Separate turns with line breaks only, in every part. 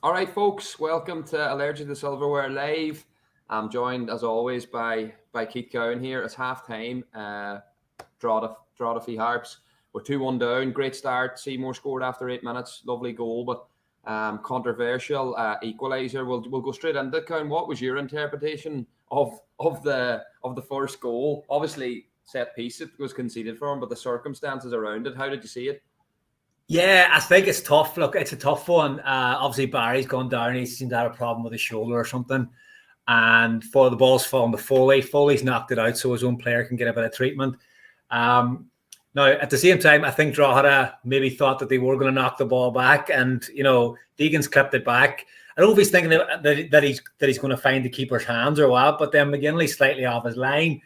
All right, folks, welcome to Allergic to Silverware Live. I'm joined, as always, by Keith Cowan here. It's half-time. Drogheda v Harps. We're 2-1 down. Great start. Seymour scored after 8 minutes. Lovely goal, but controversial equaliser. We'll go straight into it. Cowan, what was your interpretation of the first goal? Obviously, set piece it was conceded for him, but the circumstances around it, how did you see it?
Yeah, I think it's tough. Look, it's a tough one. Obviously, Barry's gone down. He seems to have a problem with his shoulder or something. And for the ball's fallen to Foley. Foley's knocked it out so his own player can get a bit of treatment. Now, at the same time, I think Drogheda maybe thought that they were going to knock the ball back. And, Deegan's clipped it back. I don't know if he's thinking that he's going to find the keeper's hands or what, but then McGinley's slightly off his line.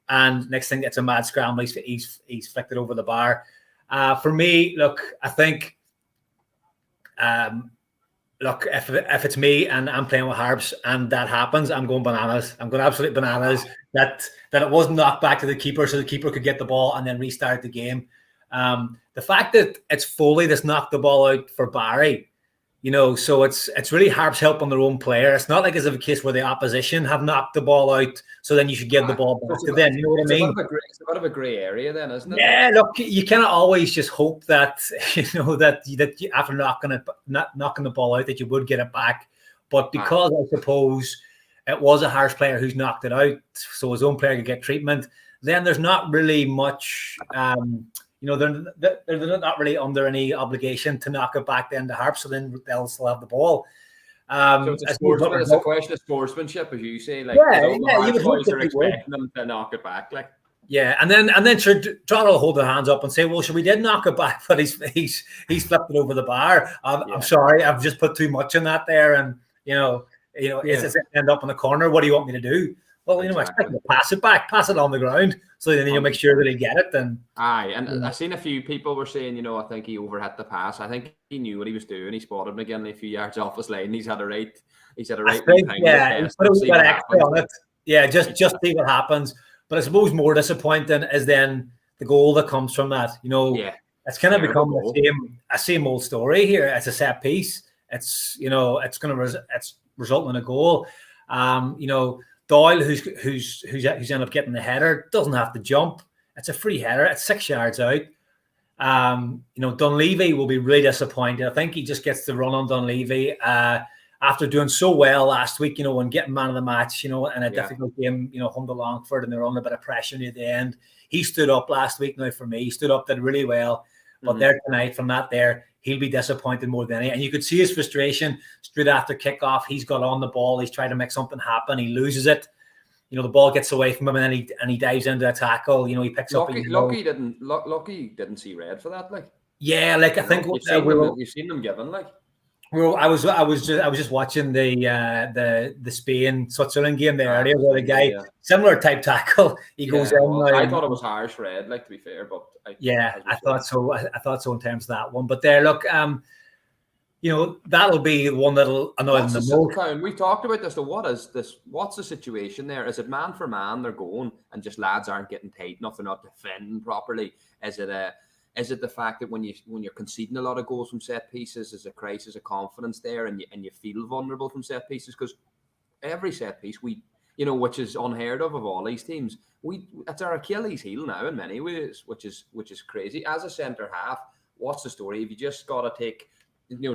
And next thing, it's a mad scramble. He's flicked it over the bar. For me, look, I think, if it's me and I'm playing with Harps and that happens, I'm going bananas. I'm going absolute bananas that it wasn't knocked back to the keeper so the keeper could get the ball and then restart the game. The fact that it's Foley that's knocked the ball out for Barry, so it's really Harps helping their own player. It's not like it's a case where the opposition have knocked the ball out, so then you should give the ball back to them. You know what I mean?
It's a bit of a grey area then, isn't it?
Yeah, look, you cannot always just hope that that you, after knocking the ball out that you would get it back. But because I suppose it was a Harps player who's knocked it out, so his own player could get treatment, then there's not really much. They're not really under any obligation to knock it back then to Harps, so then they'll still have the ball.
So it's a question of sportsmanship, as you say. Like,
you would hope
are expecting them to knock it back. Like,
yeah, and then Drogheda will hold their hands up and say, "Well, we did knock it back, but he's flipped it over the bar. I'm sorry, I've just put too much in that there, and it's end up in the corner. What do you want me to do?" Well, I expect him to pass it on the ground, so then you'll make sure that he get it. And
I've seen a few people were saying, I think he overhit the pass. I think he knew what he was doing. He spotted McGinley a few yards off his line. He's had a right. He's put a wee bit extra on it. Yeah, just see what happens. But I suppose more disappointing is then the goal that comes from that. It's kind of become a same old story here. It's a set piece. It's it's resulting in a goal. Doyle, who's ended up getting the header, doesn't have to jump. It's a free header. It's 6 yards out. Dunleavy will be really disappointed. I think he just gets the run on Dunleavy after doing so well last week, and getting man of the match, in a difficult game, home to Longford, and they're under a bit of pressure near the end. He stood up last week now for me. He stood up, did really well. But there tonight, from that there, he'll be disappointed more than any. And you could see his frustration straight after kickoff. He's got on the ball. He's trying to make something happen. He loses it. The ball gets away from him, and then he dives into a tackle. He picks up. Lucky didn't see red for that. Like,
yeah, like I think
you've seen them given. Like,
well, I was just watching the Spain Switzerland game there earlier, where the guy similar type tackle. He goes in.
I thought it was harsh red, like, to be fair, but
I thought so. I thought so in terms of that one. But there, look, that'll be the one that'll annoy them the most.
We talked about this. So what is this? What's the situation there? Is it man for man? They're going and just lads aren't getting tight enough. They're not defending properly. Is it the fact that when you're conceding a lot of goals from set pieces, is a crisis of confidence there, and you feel vulnerable from set pieces? Because every set piece which is unheard of all these teams, it's our Achilles heel now in many ways, which is crazy. As a centre half, what's the story? If you just got to take,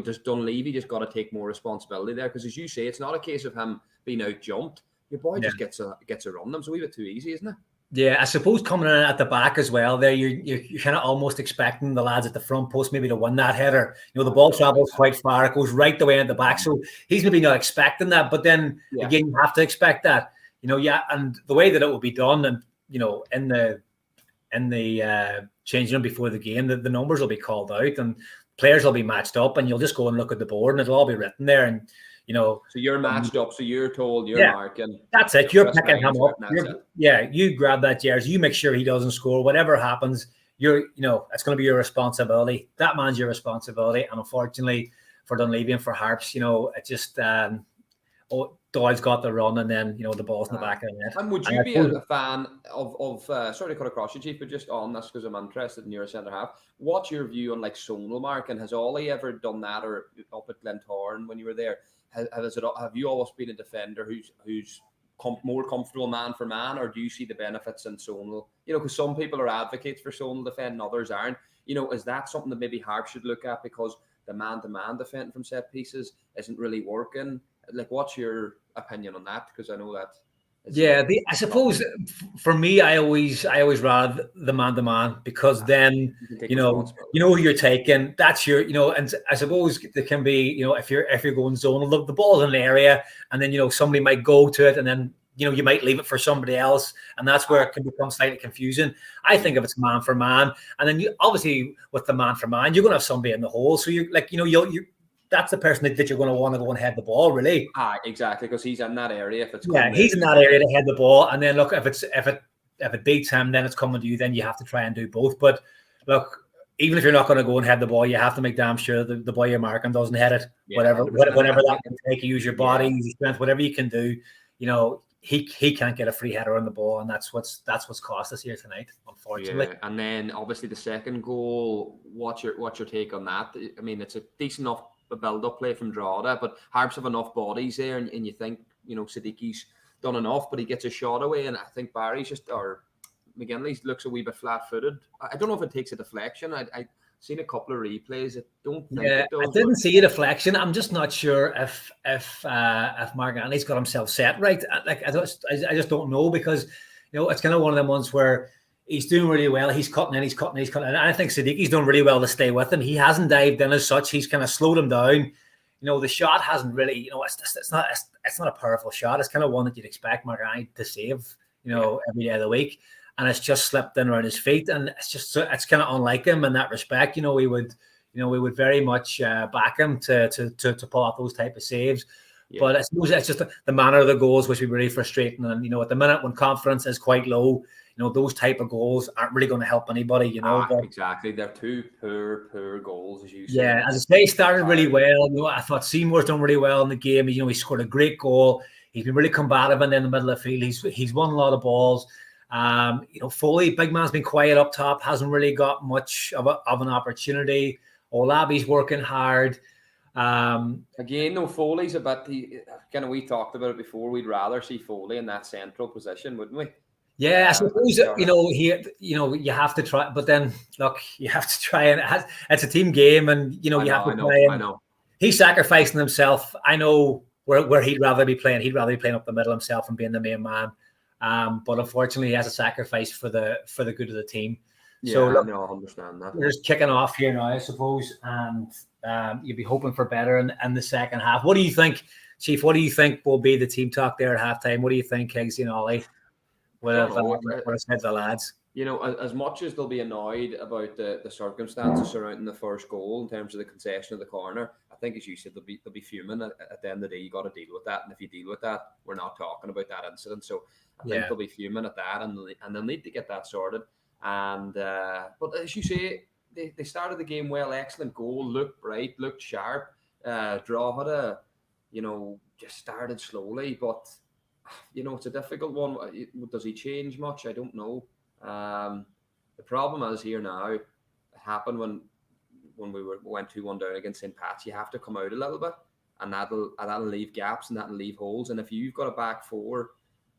just Dunleavy just got to take more responsibility there, because as you say, it's not a case of him being out jumped. Your boy just gets a run them. It's a wee bit too easy, isn't it?
Yeah, I suppose coming in at the back as well, there you're kind of almost expecting the lads at the front post maybe to win that header. The ball travels quite far; it goes right the way at the back, so he's maybe not expecting that. But then again, you have to expect that. And the way that it will be done, and in the changing room before the game, the numbers will be called out, and players will be matched up, and you'll just go and look at the board, and it'll all be written there, and. So
you're matched up. So you're told you're marking.
That's it. You're picking him up. You grab that jersey. You make sure he doesn't score. Whatever happens, it's going to be your responsibility. That man's your responsibility. And unfortunately for Dunleavy and for Harps, it just Doyle's got the run, and then the ball's in the back of the net.
And would you be a fan of sorry to cut across you, Chief, but just on this because I'm interested in your centre half. What's your view on like Sonal, Mark? And has Ollie ever done that, or up at Glentoran when you were there? Have you always been a defender who's more comfortable man for man, or do you see the benefits in Sonal? Because some people are advocates for Sonal defending, others aren't. Is that something that maybe Harps should look at because the man-to-man defending from set pieces isn't really working? Like, what's your opinion on that? Because I know that.
I suppose for me, I always rather the man-to-man, because then you know who you're taking. That's your and I suppose there can be if you're going zonal, the ball's in an area, and then somebody might go to it, and then you might leave it for somebody else, and that's where it can become slightly confusing. I think if it's man for man, and then obviously with the man for man, you're going to have somebody in the hole, so you're like that's the person that you're going to want to go and head the ball, really.
Exactly, because he's in that area. If it's
he's in that area to head the ball, and then look, if it beats him, then it's coming to you. Then you have to try and do both. But look, even if you're not going to go and head the ball, you have to make damn sure the boy you're marking doesn't head it. Whatever that can take, you use your body, use your strength, whatever you can do. He can't get a free header on the ball, and that's what's cost us here tonight, unfortunately.
Yeah. And then obviously the second goal. What's your take on that? I mean, it's a decent enough build-up play from Drogheda, but Harps have enough bodies there, and you think Siddiqui's done enough, but he gets a shot away, and I think Barry's McGinley looks a wee bit flat-footed. I don't know if it takes a deflection. I seen a couple of replays. I don't think it does.
I didn't see a deflection. I'm just not sure if Mark Anley's got himself set right. Like I just don't know, because it's kind of one of them ones where he's doing really well. He's cutting in. And I think Siddiqui's done really well to stay with him. He hasn't dived in as such. He's kind of slowed him down. The shot hasn't really. It's not a powerful shot. It's kind of one that you'd expect Mark Anley to save. Every day of the week, and it's just slipped in around his feet, and it's kind of unlike him in that respect. We would very much back him to pull off those type of saves. Yeah. But I suppose it's just the manner of the goals which would be really frustrating. And at the minute when confidence is quite low, those type of goals aren't really going to help anybody. But
exactly, they're two poor goals, as you say.
Yeah, as I say, started really well. I thought Seymour's done really well in the game. He scored a great goal. He's been really combative, and in the middle of the field, he's won a lot of balls. Foley, big man's been quiet up top, hasn't really got much of an opportunity. Olabi's working hard.
Again, Foley's a bit. We talked about it before. We'd rather see Foley in that central position, wouldn't we?
Yeah, I suppose you have to try, but then look, you have to try, and it's a team game, and you have to play. I know he's sacrificing himself. I know where he'd rather be playing. He'd rather be playing up the middle himself and being the main man. But unfortunately, he has a sacrifice for the good of the team.
Yeah, so look, I understand that.
We're just kicking off here now, I suppose, and you'll be hoping for better in the second half. What do you think, Chief? What do you think will be the team talk there at halftime? What do you think, Higgsy and Ollie? What have said the lads?
As much as they'll be annoyed about the circumstances surrounding the first goal in terms of the concession of the corner, I think, as you said, they'll be fuming. At the end of the day, you got to deal with that, and if you deal with that, we're not talking about that incident. So I think they'll be fuming at that, and they'll need to get that sorted. And but as you say, they started the game well. Excellent goal, looked bright, looked sharp. Drogheda, just started slowly, but it's a difficult one. Does he change much? I don't know. The problem is here now. It happened when we went 2-1 down against St. Pat's. You have to come out a little bit, and that'll leave gaps, and that'll leave holes. And if you've got a back four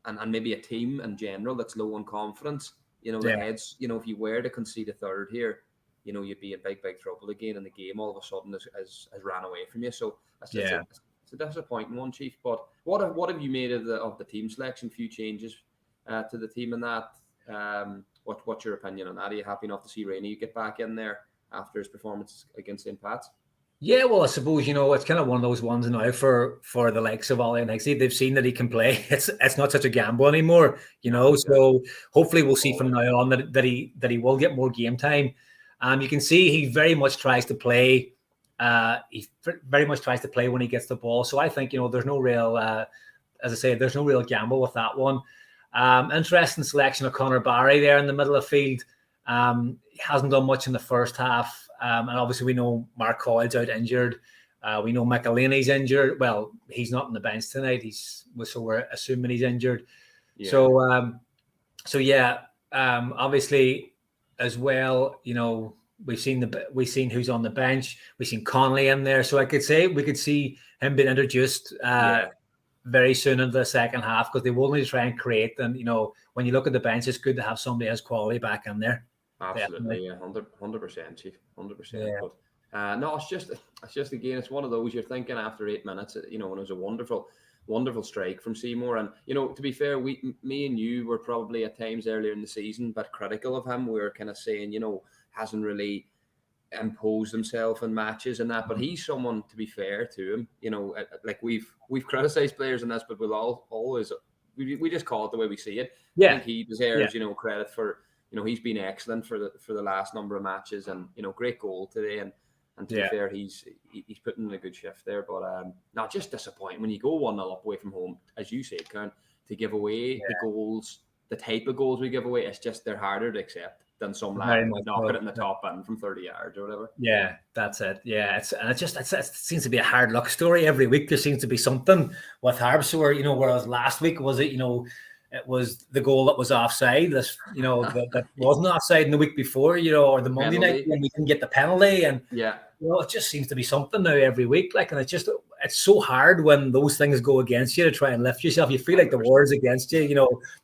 and maybe a team in general that's low on confidence, the heads, if you were to concede a third here, you'd be in big trouble again, and the game all of a sudden has ran away from you. So it's a disappointing one, Chief. But what have you made of the team selection? Few changes to the team in that. What's your opinion on that? Are you happy enough to see Rainey get back in there after his performance against St. Pat's?
Yeah, well, I suppose it's kind of one of those ones now for the likes of Ollie and Higgsy. They've seen that he can play. It's not such a gamble anymore, So hopefully we'll see from now on that he will get more game time. You can see he very much tries to play. He very much tries to play when he gets the ball. So I think there's no real, as I say, there's no real gamble with that one. Interesting selection of Conor Barry there in the middle of the field. He hasn't done much in the first half. And obviously we know Mark Coyle's out injured. We know McElhaney's injured. Well, he's not on the bench tonight. So we're assuming he's injured.
Yeah.
So yeah, obviously as well, we've seen who's on the bench. We've seen Conley in there. So I could say we could see him being introduced very soon into the second half, because they will need to try and create. And when you look at the bench, it's good to have somebody as quality back in there.
Absolutely, yeah, 100%, Chief, 100%.
Yeah.
But no, it's just again, it's one of those you're thinking after 8 minutes. And it was a wonderful strike from Seymour. And to be fair, me and you were probably at times earlier in the season but critical of him. We were kind of saying, hasn't really imposed himself in matches and that. But he's someone, to be fair to him, like we've criticized players in this, but we'll always we just call it the way we see it.
Yeah.
I think he deserves credit for. He's been excellent for the last number of matches, and great goal today. And to be fair, he's putting in a good shift there. But not just disappointing when you go 1-0 up away from home, as you said, Karen, to give away the goals, the type of goals we give away. It's just they're harder to accept than some lad knock it in the top end from 30 yards or whatever.
Yeah, that's it. Yeah, it seems to be a hard luck story every week. There seems to be something with Harps, where whereas last week was it it was the goal that was offside. That wasn't offside in the week before, or the Monday night when we didn't get the penalty. And it just seems to be something now every week. And it's so hard when those things go against you to try and lift yourself. You feel like the world's against you.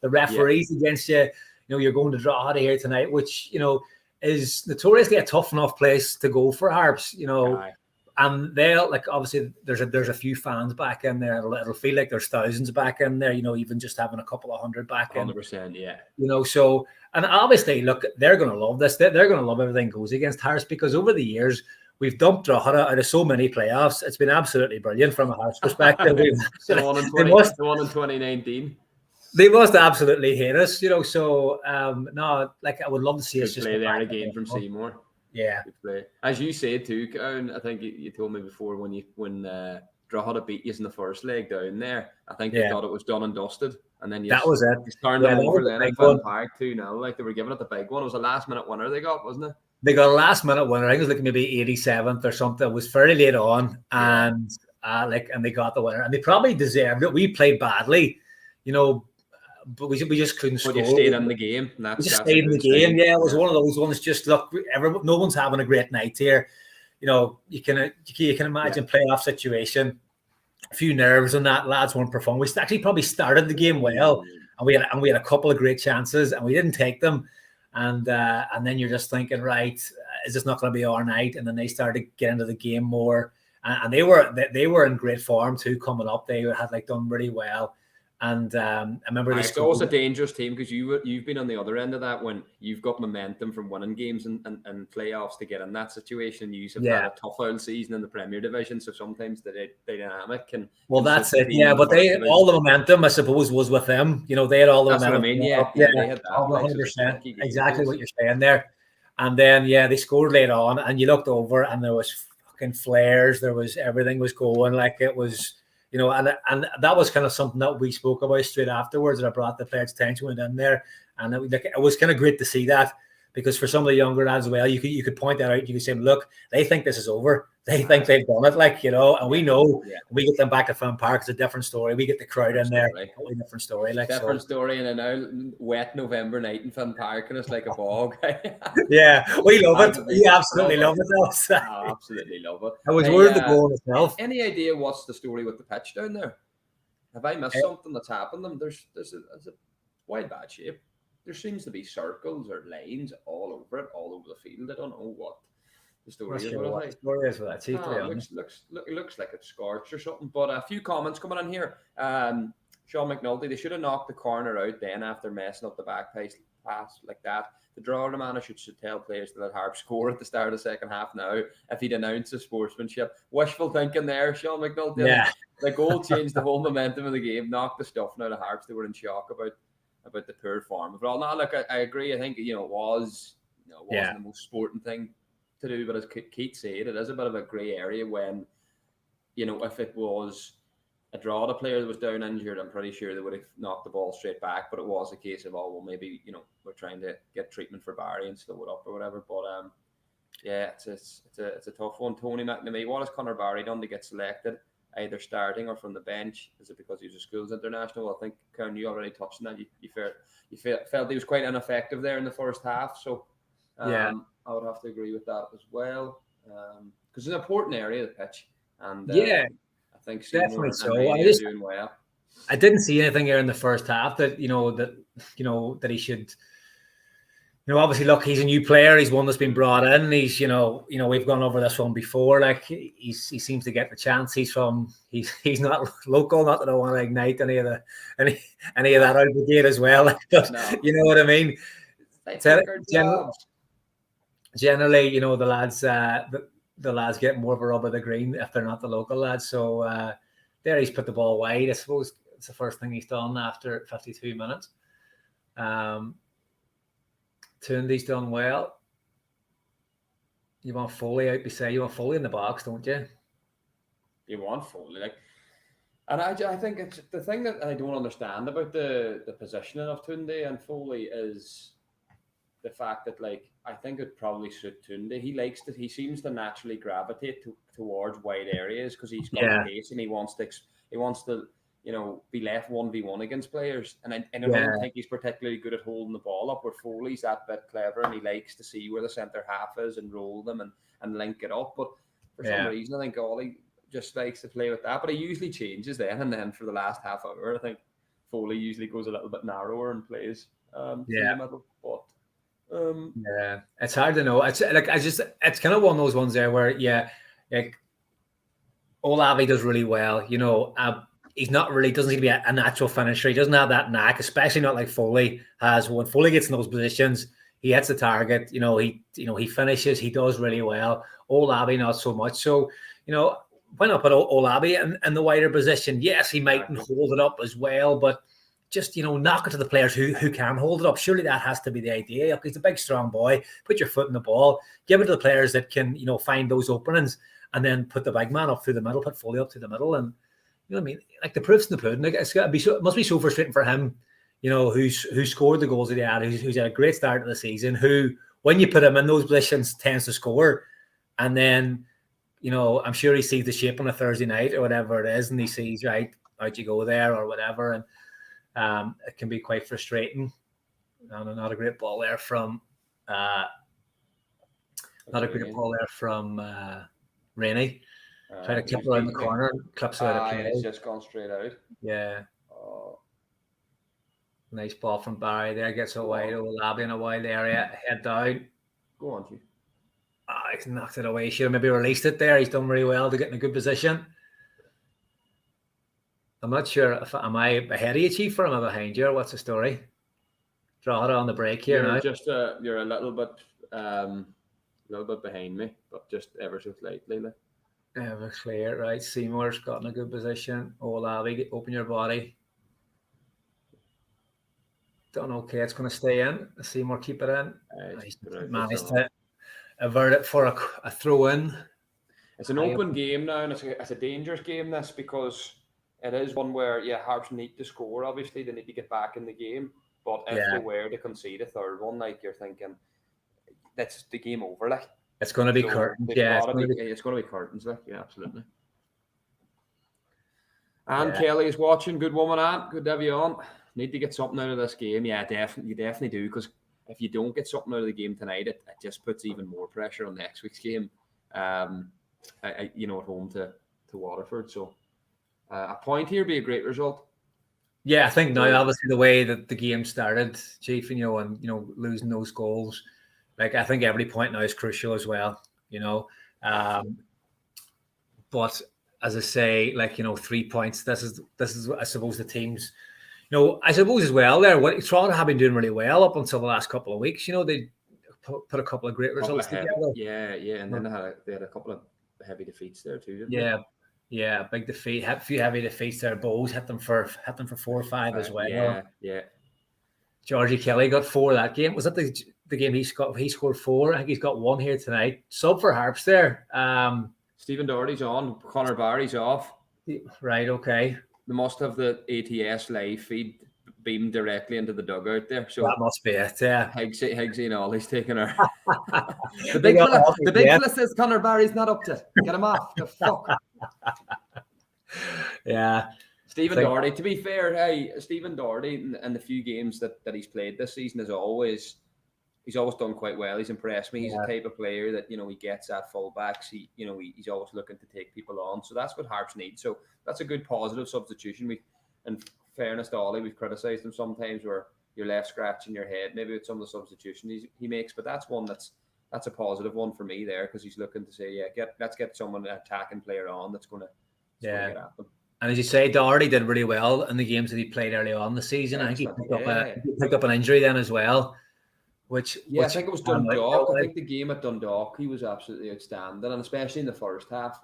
The referees against you. You're going to Drogheda here tonight, which is notoriously a tough enough place to go for Harps. And they'll obviously there's a few fans back in there. It'll feel like there's thousands back in there. Even just having a couple of hundred back in.
100%, yeah.
So, and obviously, look, they're going to love this. They're going to love everything goes against Harps, because over the years we've dumped Drogheda out of so many playoffs. It's been absolutely brilliant from a Harps perspective.
The one in 2019.
They must absolutely hate us, So, no, I would love to see us just
play there again from Seymour.
Yeah.
As you said too, Karen, I think you told me before when Drogheda beat you in the first leg down there, I think they thought it was done and dusted, and then
that was it.
You turned them over then at Finn Park 2-0. They were giving it the big one. It was a last minute winner they got, wasn't it?
They got a last minute winner. I think it was maybe 87th or something. It was fairly late on, and and they got the winner, and they probably deserved it. We played badly, but we just couldn't score.
But you stayed in the game.
We just stayed in the game. Yeah, it was one of those ones. Just look, no one's having a great night here. You can imagine playoff situation. A few nerves on that. Lads weren't performing. We actually probably started the game well, and we had a couple of great chances, and we didn't take them. And then you're just thinking, right, is this not going to be our night? And then they started to get into the game more, and they were in great form too coming up. They had done really well. And I remember
it's always a dangerous team, because you've been on the other end of that when you've got momentum from winning games and playoffs to get in that situation. You have had a tough old season in the Premier Division, so sometimes the dynamic can.
Well, that's it. Yeah, but all the momentum, I suppose, was with them. They had all the momentum.
That's what I mean. Yeah, they had that.
100%. Exactly what you're saying there. And then they scored late on, and you looked over, and there was fucking flares. There was everything was going it was. And that was kind of something that we spoke about straight afterwards, that I brought the players' attention went in there, and it was kind of great to see that, because for some of the younger lads as well, you could point that out. You could say, look, they think this is over. They think they've done it, and we know we get them back at Finn Park. It's a different story. We get the crowd in there, totally different story.
Different story, and now wet November night in Finn Park, and it's like a bog.
Yeah, we love it. We absolutely love it.
Absolutely love it.
It was worth the goal itself.
Any idea what's the story with the pitch down there? Have I missed something that's happened? There's a wide bad shape. There seems to be circles or lines all over it, all over the field. I don't know what the story is.
What the story is with that?
It looks like it's scorched or something. But a few comments coming in here. Sean McNulty, they should have knocked the corner out then after messing up the back pass like that. The Drogheda manager should tell players to let Harps score at the start of the second half now if he'd announced the sportsmanship. Wishful thinking there, Sean McNulty.
Yeah.
The goal changed the whole momentum of the game, knocked the stuffing out of Harps. They were in shock about the poor form of it all. Now, look, I agree. I think it wasn't the most sporting thing to do, but as Keith said, it is a bit of a grey area when, if it was a Drogheda player that was down injured, I'm pretty sure they would have knocked the ball straight back. But it was a case of, maybe we're trying to get treatment for Barry and slow it up or whatever. But Yeah, it's a tough one. Tony McNamee, what has Conor Barry done to get selected, either starting or from the bench? Is it because he was a schools international? I think, Karen, you already touched on that. Felt he was quite ineffective there in the first half. So
Yeah,
I would have to agree with that as well. Because it's an important area of the pitch. And
yeah,
I think
definitely
Seymour and
so.
Rainey are doing well.
I didn't see anything here in the first half that that he should. Obviously, look, he's a new player. He's one that's been brought in. He's, we've gone over this one before. Like he seems to get the chance. He's not local. Not that I want to ignite any of that out of the gate as well. But
No.
you know what I mean.
They take our jobs.
Generally, the lads get more of a rub of the green if they're not the local lads. So there, he's put the ball wide. I suppose it's the first thing he's done after 52 minutes. Tunde's done well. You want Foley out beside. You want Foley in the box, don't you?
You want Foley, and I think it's the thing that I don't understand about the positioning of Tunde and Foley is the fact that, like, I think it probably suit Tunde. He seems to naturally gravitate towards wide areas because he's got pace and he wants to be left 1v1 against players. And I don't think he's particularly good at holding the ball up, where Foley's that bit clever and he likes to see where the centre half is and roll them and link it up. But for some reason, I think Ollie just likes to play with that. But he usually changes then, and then for the last half hour, I think Foley usually goes a little bit narrower and plays through the middle. But
it's hard to know. It's kind of one of those ones there where like Olavi does really well. He's not really, doesn't seem to be a natural finisher. He doesn't have that knack, especially not like Foley has. When Foley gets in those positions, he hits the target. He finishes. He does really well. Olavi not so much. So why not put Olavi in the wider position? Yes, he mightn't hold it up as well, but just knock it to the players who can hold it up. Surely that has to be the idea. He's a big, strong boy. Put your foot in the ball. Give it to the players that can find those openings, and then put the big man up through the middle. Put Foley up through the middle, and you know what I mean? Like, the proof's in the pudding. Like, it must be so frustrating for him, who scored the goals that he had, who's had a great start to the season, who, when you put him in those positions, tends to score. And then, I'm sure he sees the shape on a Thursday night or whatever it is, and he sees, right, out you go there or whatever. And it can be quite frustrating. And not a great ball there from Rainey. Try to clip around the corner, clips out of play.
It's just gone straight out.
Yeah. Nice ball from Barry there. Gets away to Olabi in a wide area. Head down.
Go on, G.
He's knocked it away. Should have maybe released it there. He's done really well to get in a good position. I'm not sure am I ahead of you, Chief, or am I behind you, or what's the story? Drogheda on the break here now.
You're a little bit behind me, but just ever so slightly.
Ever clear, right? Seymour's got in a good position. Olavi, open your body. Done okay. It's going to stay in. Seymour, keep it in. He's managed to avert it for a throw in.
It's an open game now, and it's a dangerous game, this, because it is one where Harps need to score. Obviously, they need to get back in the game. But if they were to concede a third one, like, you're thinking, that's the game over. Like,
it's going to be curtains.
It's going to be curtains. Like, yeah, absolutely. And Kelly is watching. Good woman, Anne. Good to have you on. Need to get something out of this game. Yeah, definitely. You definitely do, because if you don't get something out of the game tonight, it just puts even more pressure on next week's game. At home to Waterford. So a point here would be a great result.
Yeah, I think now, obviously, the way that the game started, Chief, and losing those goals, like, I think every point now is crucial as well. But as I say, like, 3 points. This is I suppose the teams. I suppose as well there, what Toronto have been doing really well up until the last couple of weeks. They put a couple of great results together.
Yeah, and then they had a couple of heavy defeats there too, didn't they?
Yeah, big defeat. Had a few heavy defeats there. Bowes hit them for 4 or 5 as well.
Yeah.
Georgie Kelly got 4 that game. Was that the game he scored 4? I think he's got 1 here tonight. Sub for Harps there.
Stephen Doherty's on. Conor Barry's off.
Right, okay.
They must have the ATS live feed beamed directly into the dugout there. So
that must be it. Yeah.
Higgsy and all, he's taking her. the
They
big
got
fella,
off
the
it,
big
yeah.
fella says Conor Barry's not up to it. Get him off. The fuck.
Yeah.
Stephen Doherty, to be fair, hey, Stephen Doherty in the few games that he's played this season he's always done quite well. He's impressed me. He's a type of player that, you know, he gets at fullbacks. He's always looking to take people on. So that's what Harps need. So that's a good positive substitution. In fairness to Ollie, we've criticised him sometimes where you're left scratching your head maybe with some of the substitutions he makes, but that's one that's a positive one for me there, because he's looking to say, let's get someone, an attacking player on that's going to get at them.
And as you say, Doherty did really well in the games that he played early on the season. I think he picked up an injury then as well. I
think it was Dundalk. I think the game at Dundalk, he was absolutely outstanding, and especially in the first half,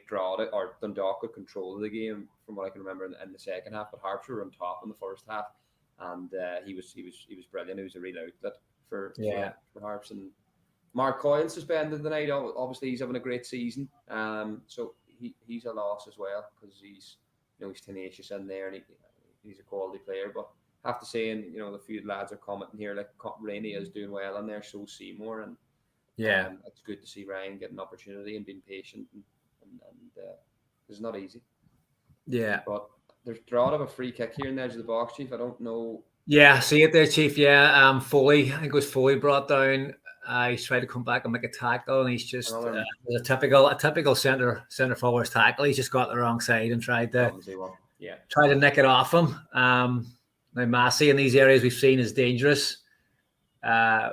Drogheda or Dundalk could control the game from what I can remember in the second half, but Harps were on top in the first half, and he was brilliant. He was a real outlet for Harps. And Mark Coyle suspended tonight. Obviously, he's having a great season. So he's a loss as well, because he's tenacious in there, and he's a quality player. But I have to say, and the few lads are commenting here, like Rainey is doing well in there, so Seymour, and it's good to see Ryan get an opportunity and being patient, and it's not easy. Yeah, but there's Drogheda of a free kick here in the edge of the box, Chief. I don't know.
Yeah, see it there, Chief. Yeah, Foley. I think it was Foley brought down. He's tried to come back and make a tackle, and he's just a typical centre forward's tackle. He's just got the wrong side and tried to nick it off him. Now Massey in these areas we've seen is dangerous.
He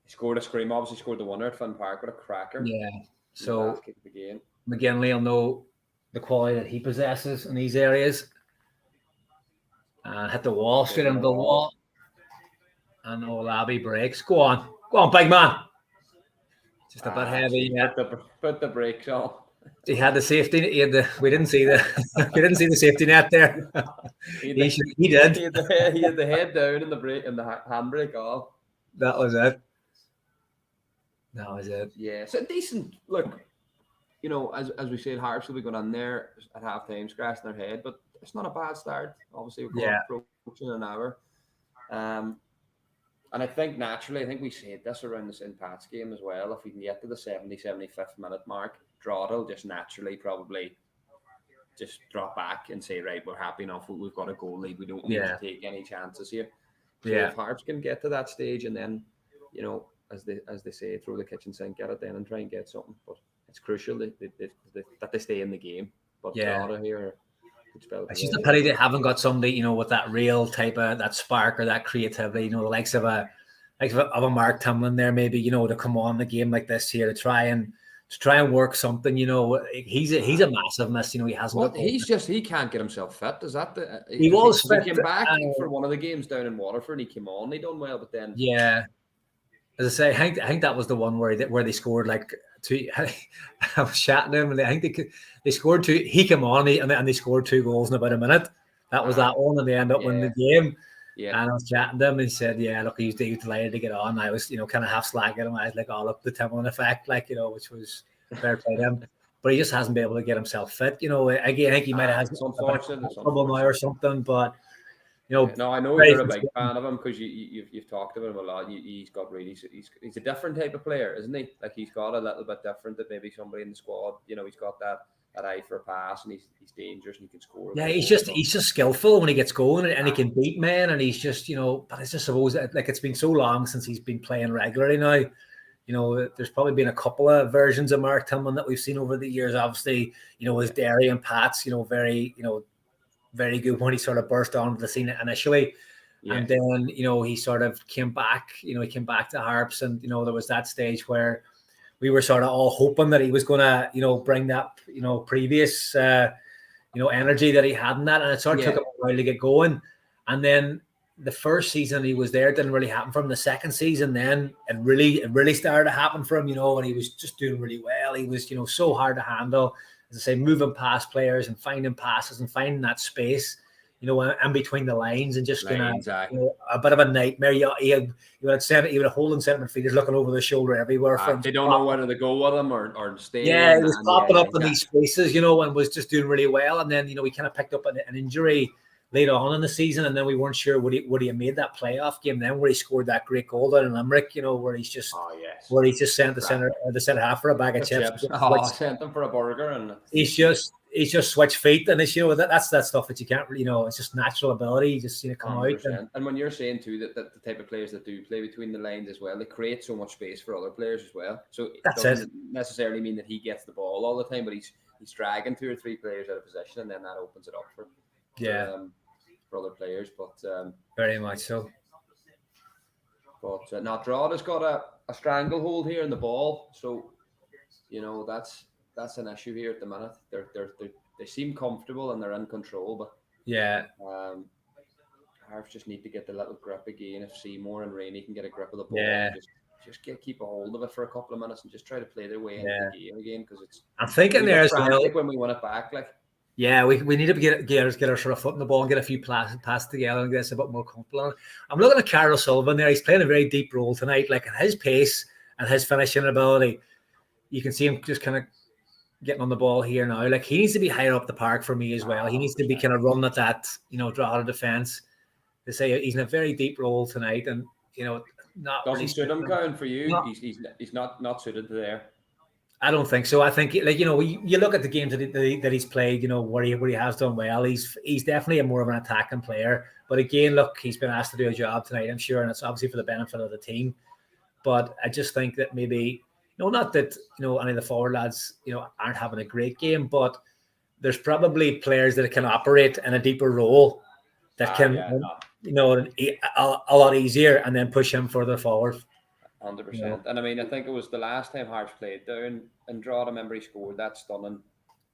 scored a scream. Obviously scored the winner at Finn Park with a cracker.
Yeah. So McGinley will know the quality that he possesses in these areas. Hit the wall, straight into the wall. And Olabi breaks. Go on, big man. Just a bit heavy.
Put the brakes on.
He had the safety. We didn't see the safety net there. He did.
He had the head down and the brake and the handbrake off.
That was it.
Yeah, so decent. Look, as we said, Harps will be going on there at halftime, scratching their head, but it's not a bad start. Obviously, we're approaching an hour. And I think naturally, we said this around the St. Pat's game as well. If we can get to the 75th minute mark, Drogheda will just naturally probably just drop back and say, right, we're happy enough. We've got a goal lead. We don't need to take any chances here. So if Harps can get to that stage and then, as they say, throw the kitchen sink at it then and try and get something. But it's crucial that they stay in the game. But Drogheda here,
it's just a pity they haven't got somebody, with that real type of that spark or that creativity, the likes of a Mark Timlin there, maybe, to come on the game like this here to try and work something. He's a massive miss. He hasn't.
He can't get himself fit. Is that
he was fit?
He came back for one of the games down in Waterford. And he came on. He done well, but then
as I say, I think that was the one where they scored like two. I was chatting to him, and I think they scored two. He came on, and they scored 2 goals in about a minute. That was that one, and they ended up winning the game. Yeah. And I was chatting to him, and he said, look, he was delighted to get on. I was, kind of half slagging him. I was like, look, the Timlin effect, which was fair play to him. But he just hasn't been able to get himself fit. Again, I think he might have had trouble now or something, but.
No, I know you're a big fan of him because you've talked about him a lot. He's a different type of player, isn't he? Like he's got a little bit different than maybe somebody in the squad. He's got that eye for a pass, and he's dangerous and he can score. Yeah,
he's just skillful when he gets going, and he can beat men, and he's just but I just suppose that, it's been so long since he's been playing regularly now. There's probably been a couple of versions of Mark Timlin that we've seen over the years. Obviously, his Derry and Pats, very good when he sort of burst onto the scene initially. And then, he sort of came back, he came back to Harps, and, there was that stage where we were sort of all hoping that he was going to, bring that, previous, energy that he had in that. And it sort of took him a while to get going. And then the first season he was there, it didn't really happen for him. The second season, then it really started to happen for him, and he was just doing really well. He was, so hard to handle. As I say, moving past players and finding passes and finding that space, in between the lines, and just a bit of a nightmare. He would have holding centre midfielders looking over the shoulder everywhere.
They don't know whether to go with him or stay.
Yeah, he was popping up in these spaces, and was just doing really well. And then, he kind of picked up an injury. late on in the season, and then we weren't sure would he have made that playoff game then where he scored that great goal down in Limerick, where he's just sent the centre half for a bag of chips.
Sent them for a burger, and
he's just switched feet, and it's that's that stuff that you can't really, it's just natural ability. You just come 100%.
out. And when you're saying too that the type of players that do play between the lines as well, they create so much space for other players as well. So it doesn't necessarily mean that he gets the ball all the time, but he's dragging 2 or 3 players out of position, and then that opens it up for other players. But
very much so.
But now Drogheda's got a stranglehold here in the ball, so that's an issue here at the minute. They seem comfortable and they're in control, but Harps just need to get the little grip again. If Seymour and Rainey can get a grip of the ball, and just keep a hold of it for a couple of minutes and just try to play their way into the game again, because
I'm thinking there as well
when we win it back,
we need to get our sort of foot in the ball and get a few passes together and get us a bit more comfortable. I'm looking at Carl Sullivan there. He's playing a very deep role tonight. Like, at his pace and his finishing ability, you can see him just kind of getting on the ball here now. Like, he needs to be higher up the park for me as well. He needs to be kind of running at that, Drogheda defence. They say he's in a very deep role tonight, and not
doesn't suit him, Cowan, for you. He's not suited there.
I don't think so. I think, you look at the games that he's played, where he has done well. He's definitely more of an attacking player. But again, look, he's been asked to do a job tonight, I'm sure, and it's obviously for the benefit of the team. But I just think that maybe, not that any of the forward lads aren't having a great game, but there's probably players that can operate in a deeper role that can, a lot easier, and then push him further forward.
100%. And I mean, I think it was the last time Harps played down in Drogheda. I remember he scored that stunning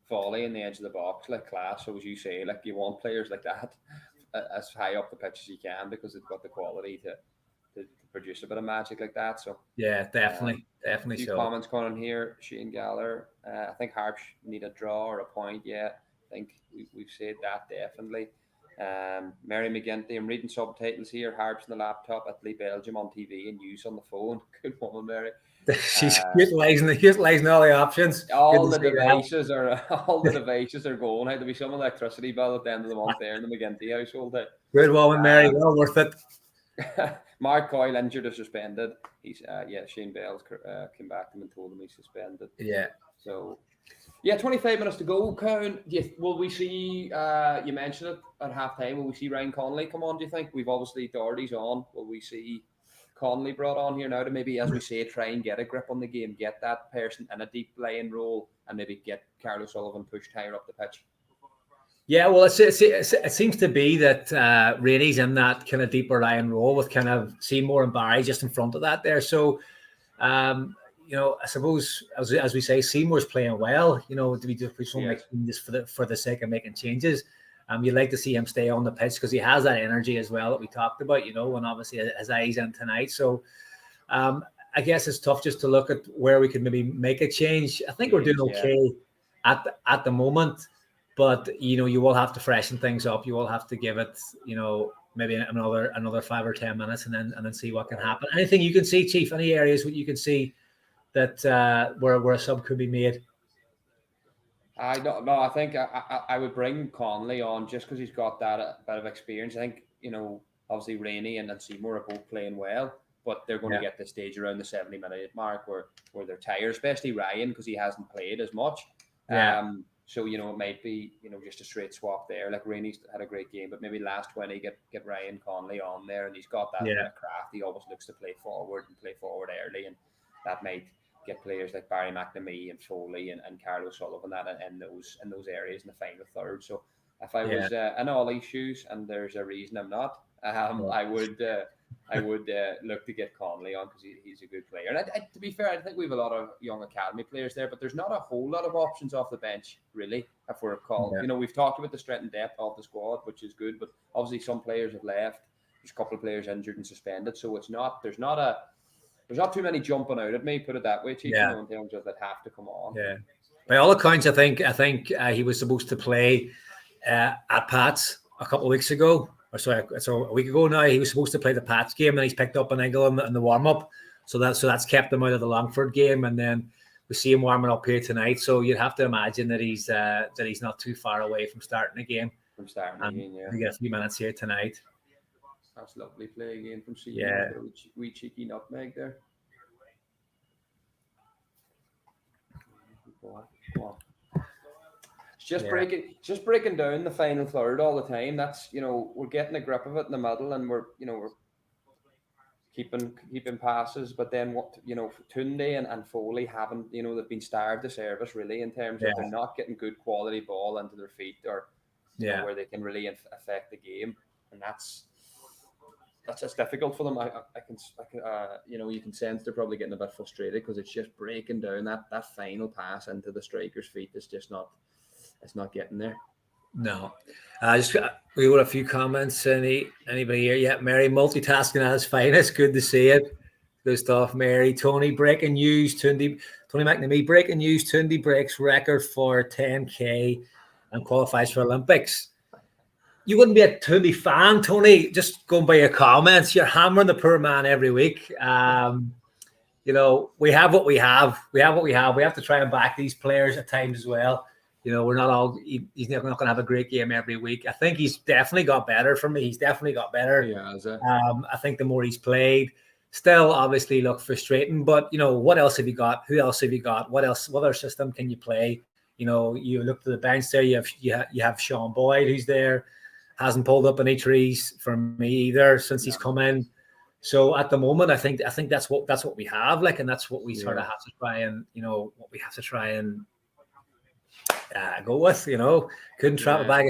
volley in the edge of the box, like class. So as you say, like, you want players like that as high up the pitch as you can, because they've got the quality to produce a bit of magic like that. So
yeah, definitely.
A few comments going on here. Shane Galler, I think Harps need a draw or a point. Yeah, I think we've said that definitely. Mary McGinty, I'm reading subtitles here. Harps on the laptop, Italy, Belgium on TV, and news on the phone. Good woman, Mary.
She's utilizing all the options.
All the devices are going. There'll be some electricity bill at the end of the month there in the McGinty household.
Good woman, Mary. Well worth it.
Mark Coyle injured or suspended. He's Shane Bales came back to him and told him he's suspended.
Yeah.
So 25 minutes to go. Cowan, will we see? You mentioned it at halftime. Will we see Ryan Connolly come on? Do you think? We've obviously Doherty's on. Will we see Connolly brought on here now to maybe, as we say, try and get a grip on the game, get that person in a deep laying role, and maybe get Carlos Sullivan pushed higher up the pitch?
Yeah, well, it seems to be that Rainey's in that kind of deeper lying role with kind of Seymour and Barry just in front of that there. So, I suppose as we say, Seymour's playing well. We don't make changes for the sake of making changes. You'd like to see him stay on the pitch because he has that energy as well that we talked about. And obviously his eyes in tonight. So, I guess it's tough just to look at where we could maybe make a change. I think we're doing okay at the moment. But you will have to freshen things up. You will have to give it, maybe another 5 or 10 minutes, and then see what can happen. Anything you can see, Chief? Any areas where you can see that where a sub could be made?
I think I would bring Connolly on just because he's got that bit of experience. I think obviously Rainey and Seymour are both playing well, but they're going to get the stage around the 70-minute mark where they're tired, especially Ryan, because he hasn't played as much. So, it might be, just a straight swap there. Like, Rainey's had a great game, but maybe last 20, get Ryan Connolly on there, and he's got that kind of craft. He always looks to play forward early, and that might get players like Barry McNamee and Foley and Carlos Sullivan in those areas in the final third. So if I was in Ollie's shoes, and there's a reason I'm not, I would look to get Connolly on because he's a good player. And to be fair, I think we have a lot of young academy players there, but there's not a whole lot of options off the bench, really, if we're called. We've talked about the strength and depth of the squad, which is good, but obviously some players have left. There's a couple of players injured and suspended, so there's not too many jumping out at me, put it that way, Chief, in terms of that have to come on. Yeah.
By all accounts, I think he was supposed to play at Pats a couple of weeks ago. So a week ago now, he was supposed to play the Pats game, and he's picked up an ankle in the warm-up. So that's kept him out of the Longford game, and then we see him warming up here tonight. So you'd have to imagine that he's not too far away from starting the game.
from starting
And
again. Yeah,
we get a few minutes here tonight.
that's lovely play again from CE.
Yeah.
A wee cheeky nutmeg there. Go on. It's just breaking down the final third all the time. That's we're getting a grip of it in the middle, and we're keeping passes. But then Tunde and Foley haven't they've been starved of service really in terms of they're not getting good quality ball into their feet or where they can really affect the game, and that's just difficult for them. I can you can sense they're probably getting a bit frustrated because it's just breaking down that final pass into the striker's feet. It's not getting there.
No, we got a few comments. Anybody here? Yeah, Mary multitasking at its finest. Good to see it. Good stuff, Mary. Tony breaking news. Tony McNamee breaking news. Tunde breaks record for 10K and qualifies for Olympics. You wouldn't be a Tunde fan, Tony. Just going by your comments, you're hammering the poor man every week. We have what we have. We have to try and back these players at times as well. We're not all. He's not going to have a great game every week. I think he's definitely got better for me. He's definitely got better.
Yeah, is it?
I think the more he's played, still obviously look frustrating. But what else have you got? Who else have you got? What else? What other system can you play? You look to the bench there. You have Sean Boyd who's there. Hasn't pulled up any trees for me either since he's come in. So at the moment, I think that's what we have, and that's what we sort of have to try and what we have to try and go with. Couldn't trap a bag.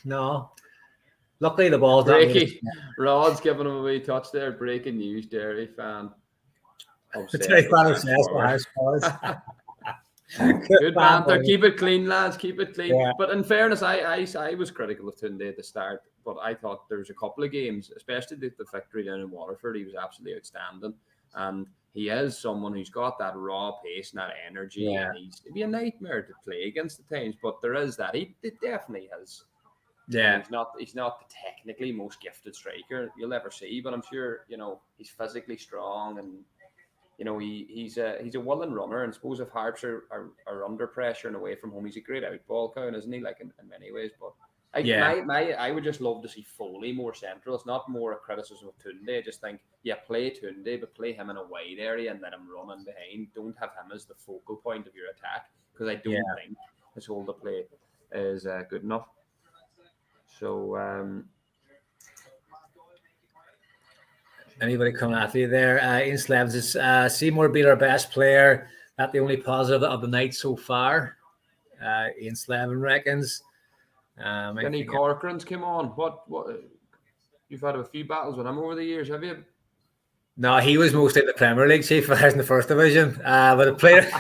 No. Luckily, the ball's not.
Rod's giving him a wee touch there. Breaking news, Derry fan. Good banter. Keep it clean, lads. Keep it clean. Yeah. But in fairness, I was critical of Tunde at the start, but I thought there was a couple of games, especially the victory down in Waterford, he was absolutely outstanding. And he is someone who's got that raw pace and that energy. Yeah. And he'd be a nightmare to play against at times, but there is that. He definitely has.
Yeah.
He's not the technically most gifted striker you'll ever see, but I'm sure, he's physically strong and he's a willing runner, and suppose if Harps are under pressure and away from home, he's a great outball count, isn't he? Like in many ways, but I would just love to see Foley more central. It's not more a criticism of Tunde. I just think play Tunde, but play him in a wide area and let him run in behind. Don't have him as the focal point of your attack because I don't think his hold of play is good enough. So.
Anybody coming after you there? Ian Slevin says, Seymour beat our best player. Not the only positive of the night so far. Ian Slevin reckons.
Kenny Corcoran's came on. What? You've had a few battles with him over the years, have you?
No, he was mostly in the Premier League, Chief. I was in the First Division. But a player.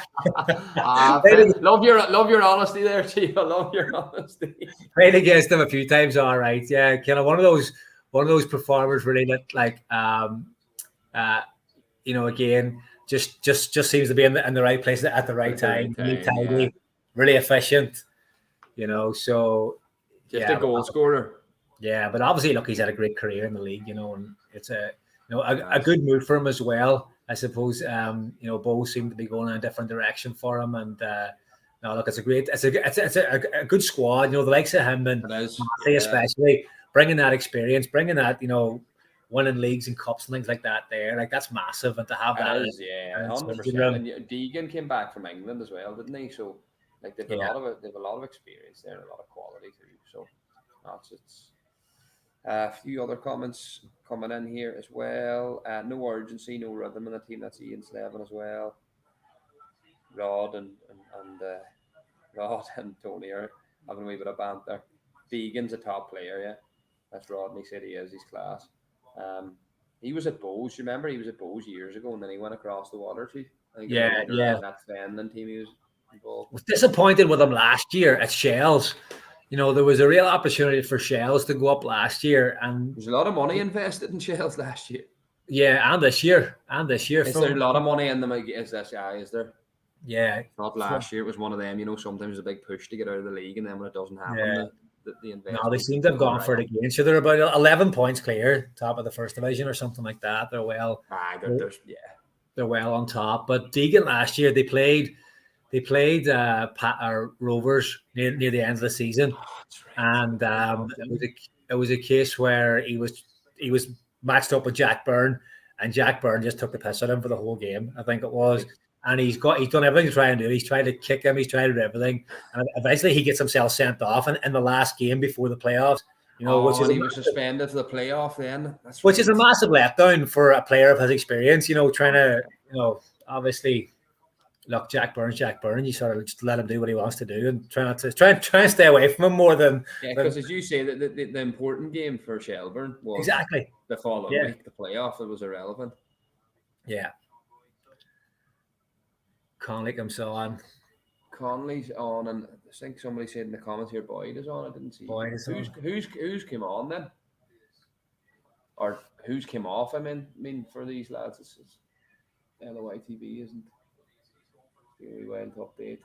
Love your honesty there, Chief. I love your honesty.
Played against him a few times. All right, yeah. Kind of one of those performers really that again just seems to be in the right place at the right time. Tidy, really efficient. So
just a goal scorer.
Yeah, but obviously, look, he's had a great career in the league. And it's a good move for him as well. I suppose both seem to be going in a different direction for him, and look, it's a good squad. The likes of him and Matty especially. Bringing that experience, bringing that, winning leagues and cups and things like that there, that's massive. And to have that.
100%. And Deegan came back from England as well, didn't he? So, they've a lot of experience there and a lot of quality too. So, it's a few other comments coming in here as well. No urgency, no rhythm in the team. That's Ian Slevin as well. Rod and Tony are having a wee bit of banter. Deegan's a top player, yeah. That's Rodney said he is. He's class. He was at Bowes. Remember, he was at Bowes years ago, and then he went across the water. I think that Fenland team he was involved.
Was disappointed with him last year at Shells. There was a real opportunity for Shells to go up last year, and
there's a lot of money invested in Shells last year.
Yeah, and this year.
Is there a lot of money in them? Is there?
Yeah.
Not last year. It was one of them. Sometimes a big push to get out of the league, and then when it doesn't happen. The
no, they seem to have gone for it again. So they're about 11 points clear, top of the First Division or something like that. They're well.
They're
well on top. But Deegan last year they played They played Rovers near the end of the season,
Oh, that's right.
and it was a case where he was matched up with Jack Byrne, and Jack Byrne just took the piss out of him for the whole game. I think it was, and he's done everything he's trying to do. He's tried to kick him. He's tried to do everything, and eventually he gets himself sent off in the last game before the playoffs. Which is
he was suspended for the playoff then. That's
which is a massive letdown for a player of his experience. Trying to obviously. Look, Jack Byrne. You sort of just let him do what he wants to do, and try and stay away from him more than
because as you say, the important game for Shelbourne was
exactly
the following week, the playoff. It was irrelevant.
Yeah. Conley comes on.
Conley's on, and I think somebody said in the comments here, Boyd is on. I didn't see.
Boyd is on.
Who's came on then, or who's came off? I mean for these lads, it's LOITV isn't. Very well to update.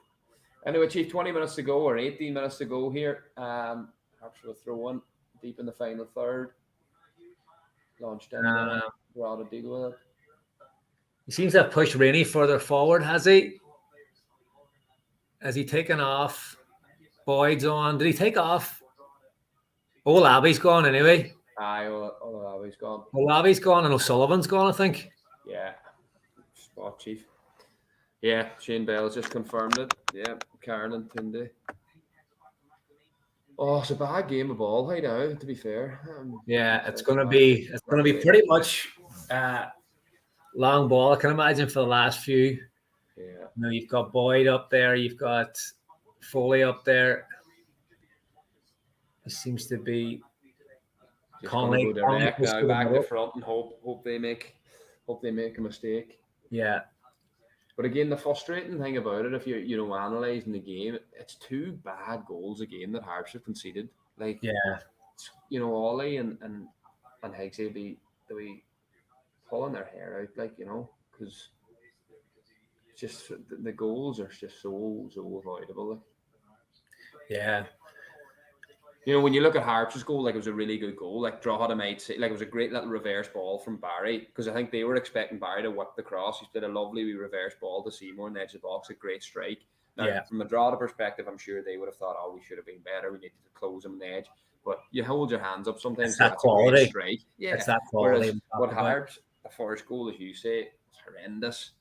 Anyway, Chief, 20 minutes to go or 18 minutes to go here. Harps will throw one deep in the final third. Launched in. Brought a deal with it.
He seems to have pushed Rainey further forward, has he? Has he taken off? Boyd's on. Did he take off? Olabi's gone anyway.
Aye, Olabi's gone.
Olabi's gone and O'Sullivan's gone, I think.
Yeah. Spot, Chief. Yeah, Shane Bell's just confirmed it. Yeah, Karen and Tunde. Oh, it's a bad game of ball right now, to be fair.
It's gonna be pretty much long ball, I can imagine, for the last few.
Yeah.
You've got Boyd up there, you've got Foley up there. It seems to be
Conley go direct now, back to front, and hope they make a mistake.
Yeah.
But again, the frustrating thing about it, if you're analysing the game, it's 2 bad goals a game that Harps have conceded. Like, Ollie and Higgs will be pulling their hair out, because just the goals are just so avoidable.
Yeah.
When you look at Harps' goal, it was a really good goal. Drogheda might say, it was a great little reverse ball from Barry, because I think they were expecting Barry to whip the cross. He did a lovely reverse ball to Seymour on the edge of the box, a great strike. Now, from a Drogheda perspective, I'm sure they would have thought, we should have been better. We needed to close him on the edge. But you hold your hands up sometimes.
It's that quality.
A great strike. Yeah.
It's that quality.
Whereas what Harps, the first goal, as you say, it's horrendous.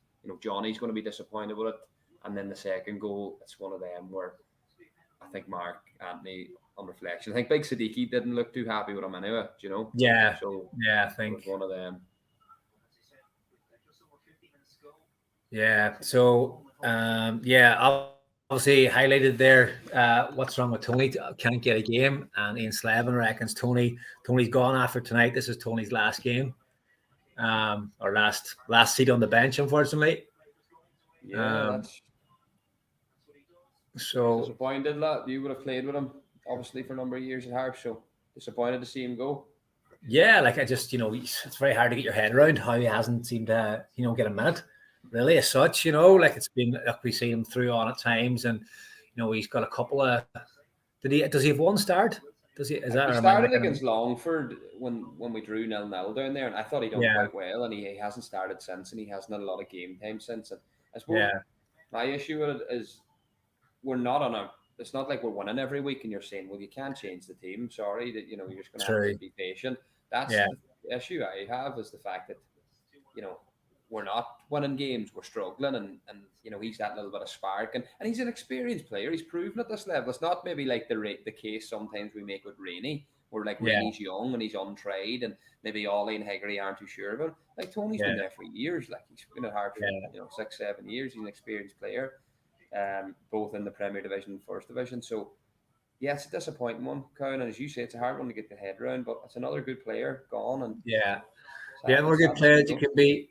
Johnny's going to be disappointed with it. And then the second goal, it's one of them where I think Mark Anthony, on reflection, I think Big Siddiqui didn't look too happy with him anyway,
Yeah.
So
I think
it was one of them.
Yeah. So obviously highlighted there. What's wrong with Tony? Can't get a game, and Ian Slevin reckons Tony's gone after tonight. This is Tony's last game, or last seat on the bench, unfortunately.
Yeah.
So
disappointed, lad. You would have played with him, obviously, for a number of years at Harps, so disappointed to see him go.
Yeah, I just, it's very hard to get your head around how he hasn't seemed to, get a minute, really, as such, it's been, we see him through on at times, and, he's got a couple of, does he have one start? He
started against Longford when we drew 0-0 down there, and I thought he done quite well, and he hasn't started since, and he hasn't had a lot of game time since, and I suppose my issue with it is we're not it's not like we're winning every week and you're saying, well, you can't change the team. Sorry, that you're just going to have to be patient. That's the issue I have, is the fact that we're not winning games, we're struggling, and he's that little bit of spark, and he's an experienced player. He's proven at this level. It's not maybe like the case sometimes we make with Rainey, where Rainey's young and he's untried, and maybe Ollie and Heggery aren't too sure of him. Tony's been there for years. He's been at Harps for 6-7 years. He's an experienced player. Both in the Premier Division and First Division. So, it's a disappointing one, Cowan. And as you say, it's a hard one to get the head around, but it's another good player gone. And
more good players you could be,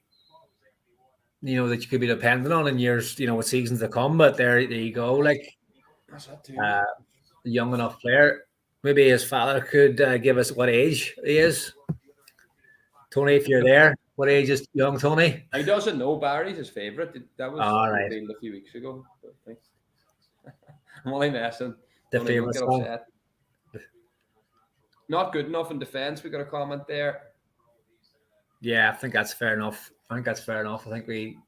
that you could be dependent on in years, with seasons to come. But there you go.
That's that too.
A young enough player. Maybe his father could give us what age he is. Tony, if you're there. What age is young Tony?
He doesn't know. Barry's his favourite. That was revealed a few weeks ago. I'm only messing.
The favourite song.
Not good enough in defence. We got a comment there.
Yeah, I think that's fair enough. I think we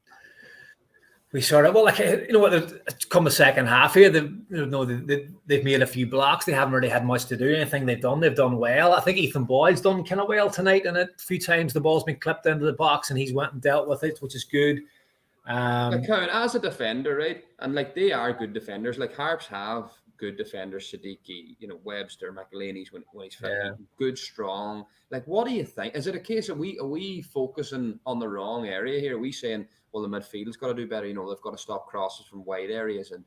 we sort of, well, like, you know what, it's come the second half here. They've made a few blocks. They haven't really had much to do. Anything they've done well. I think Ethan Boyd's done kind of well tonight, and a few times the ball's been clipped into the box, and he's went and dealt with it, which is good.
Like, Karen, as a defender, right, and like they are good defenders. Like Harps have good defenders, Siddiqui, Webster, McElhaney's when he's fit, good, strong. Like, what do you think? Is it a case of are we focusing on the wrong area here? Are we saying, well, the midfield's got to do better? They've got to stop crosses from wide areas, and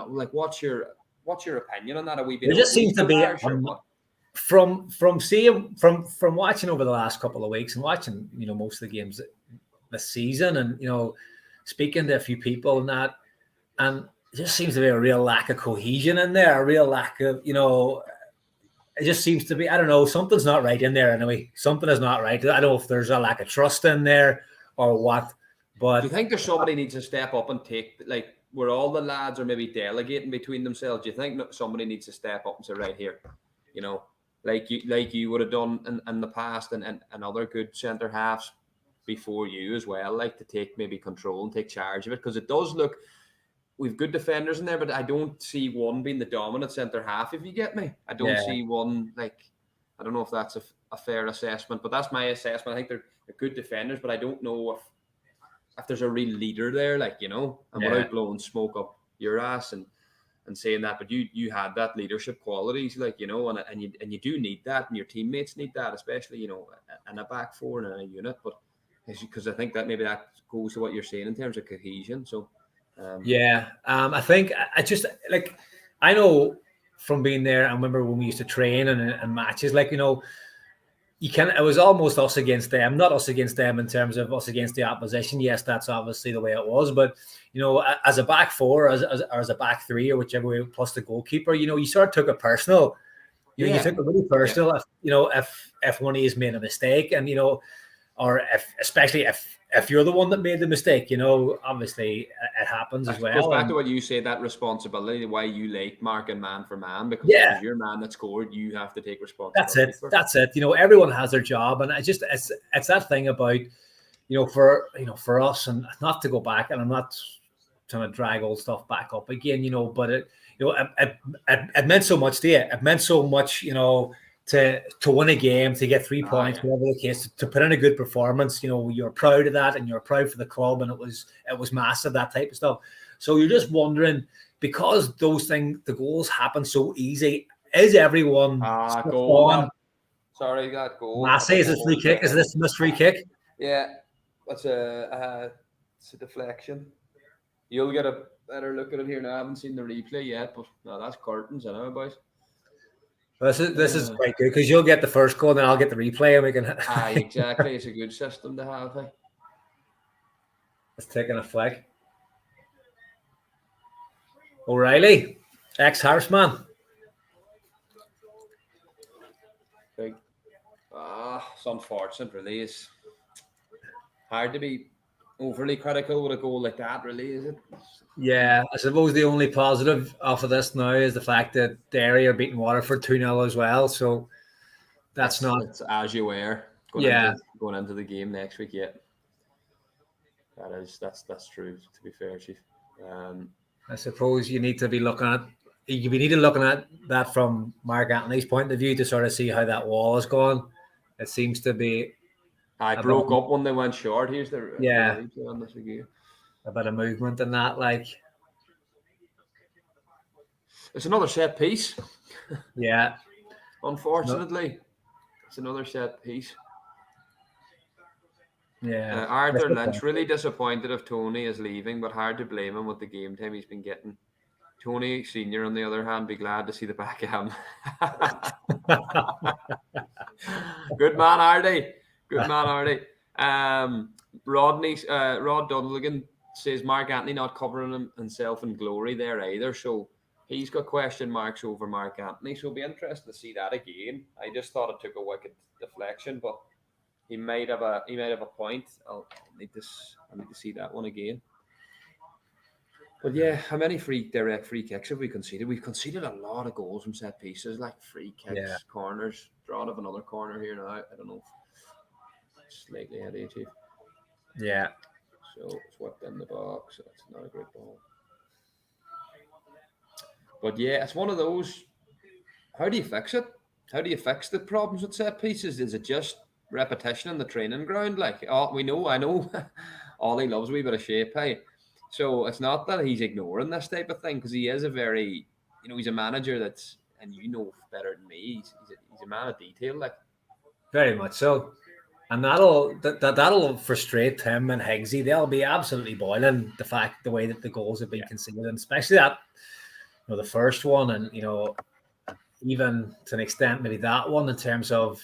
like, what's your opinion on that? Are we being?
It just seems to be from watching over the last couple of weeks and watching most of the games this season, and speaking to a few people and that, and it just seems to be a real lack of cohesion in there, a real lack of, it just seems to be, I don't know, something's not right in there anyway. Something is not right. I don't know if there's a lack of trust in there or what, but... Do
you think there's somebody needs to step up and take, like, where all the lads are maybe delegating between themselves? Do you think somebody needs to step up and say, right here, like you would have done in the past and other good centre halves before you as well, like to take maybe control and take charge of it? Because it does look, we've good defenders in there, but I don't see one being the dominant centre half, if you get me. I don't see one, like, I don't know if that's a fair assessment, but that's my assessment. I think they're good defenders, but I don't know if there's a real leader there, like, and without blowing smoke up your ass and saying that, but you had that leadership qualities, like, and you do need that, and your teammates need that, especially, in a back four and in a unit, but because I think that maybe that goes to what you're saying in terms of cohesion. So
I think I just, like, I know from being there, I remember when we used to train and matches, like, it was almost us against them, not us against them in terms of us against the opposition. Yes, that's obviously the way it was, but as a back four, as a back three, or whichever way, plus the goalkeeper, you sort of took it personal. You took it really personal. If one of you has made a mistake, and or especially if you're the one that made the mistake, obviously it happens as well.
It goes back to what you say, that responsibility, why you like marking man for man, because if you're man that scored, you have to take responsibility.
That's it. Everyone has their job, and it's that thing about, for us, and not to go back, and I'm not trying to drag old stuff back up again, but it meant so much to you. It meant so much, to win a game, to get 3 points, whatever the case, to put in a good performance. You're proud of that, and you're proud for the club, and it was massive, that type of stuff. So you're just wondering, because those things, the goals happen so easy, is everyone
goal? Sorry, that goal.
Massey, is it free kick? Is this a free kick?
Yeah, that's it's a deflection. You'll get a better look at it here now. I haven't seen the replay yet, but no, that's curtains, anyway, boys.
This is quite good, because you'll get the first goal and then I'll get the replay, and we can.
Exactly. It's a good system to have.
It's taking a flag. O'Reilly, ex-Harps man.
Big. It's unfortunate, really. It's hard to be overly critical with a goal like that, really, is it?
Yeah, I suppose the only positive off of this now is the fact that Derry are beating Waterford 2-0 as well. So it's
as you were going into the game next week. Yeah, that's true. To be fair, Chief.
I suppose you need to be looking at that from Mark Anthony's point of view to sort of see how that wall is going. It seems to be.
I broke up when they went short. Here's the on this again.
A bit of movement in that, like.
It's another set piece.
Yeah.
Unfortunately, it's another set piece.
Yeah.
Arthur Lynch, really disappointed if Tony is leaving, but hard to blame him with the game time he's been getting. Tony Senior, on the other hand, be glad to see the back of him. Good man, Artie. Good man, Artie. Rod Dunligan says Mark Anthony not covering himself in glory there either. So he's got question marks over Mark Anthony. So it'll be interesting to see that again. I just thought it took a wicked deflection, but he might have a point. I'll need to see that one again. But yeah, how many direct free kicks have we conceded? We've conceded a lot of goals from set pieces, like free kicks, corners. Drawn of another corner here now. I don't know. Slightly ahead of you, Chief.
Yeah.
So it's whipped in the box. So it's not a great ball. But yeah, it's one of those. How do you fix it? How do you fix the problems with set pieces? Is it just repetition in the training ground? Like, oh, I know, Ollie loves a wee bit of shape, hey. So it's not that he's ignoring this type of thing because he is a very, he's a manager that's, and you know better than me, he's a man of detail. Like,
Very much so. And that'll frustrate him and Higgsy. They'll be absolutely boiling the way that the goals have been conceded, and especially that, the first one, and even to an extent maybe that one in terms of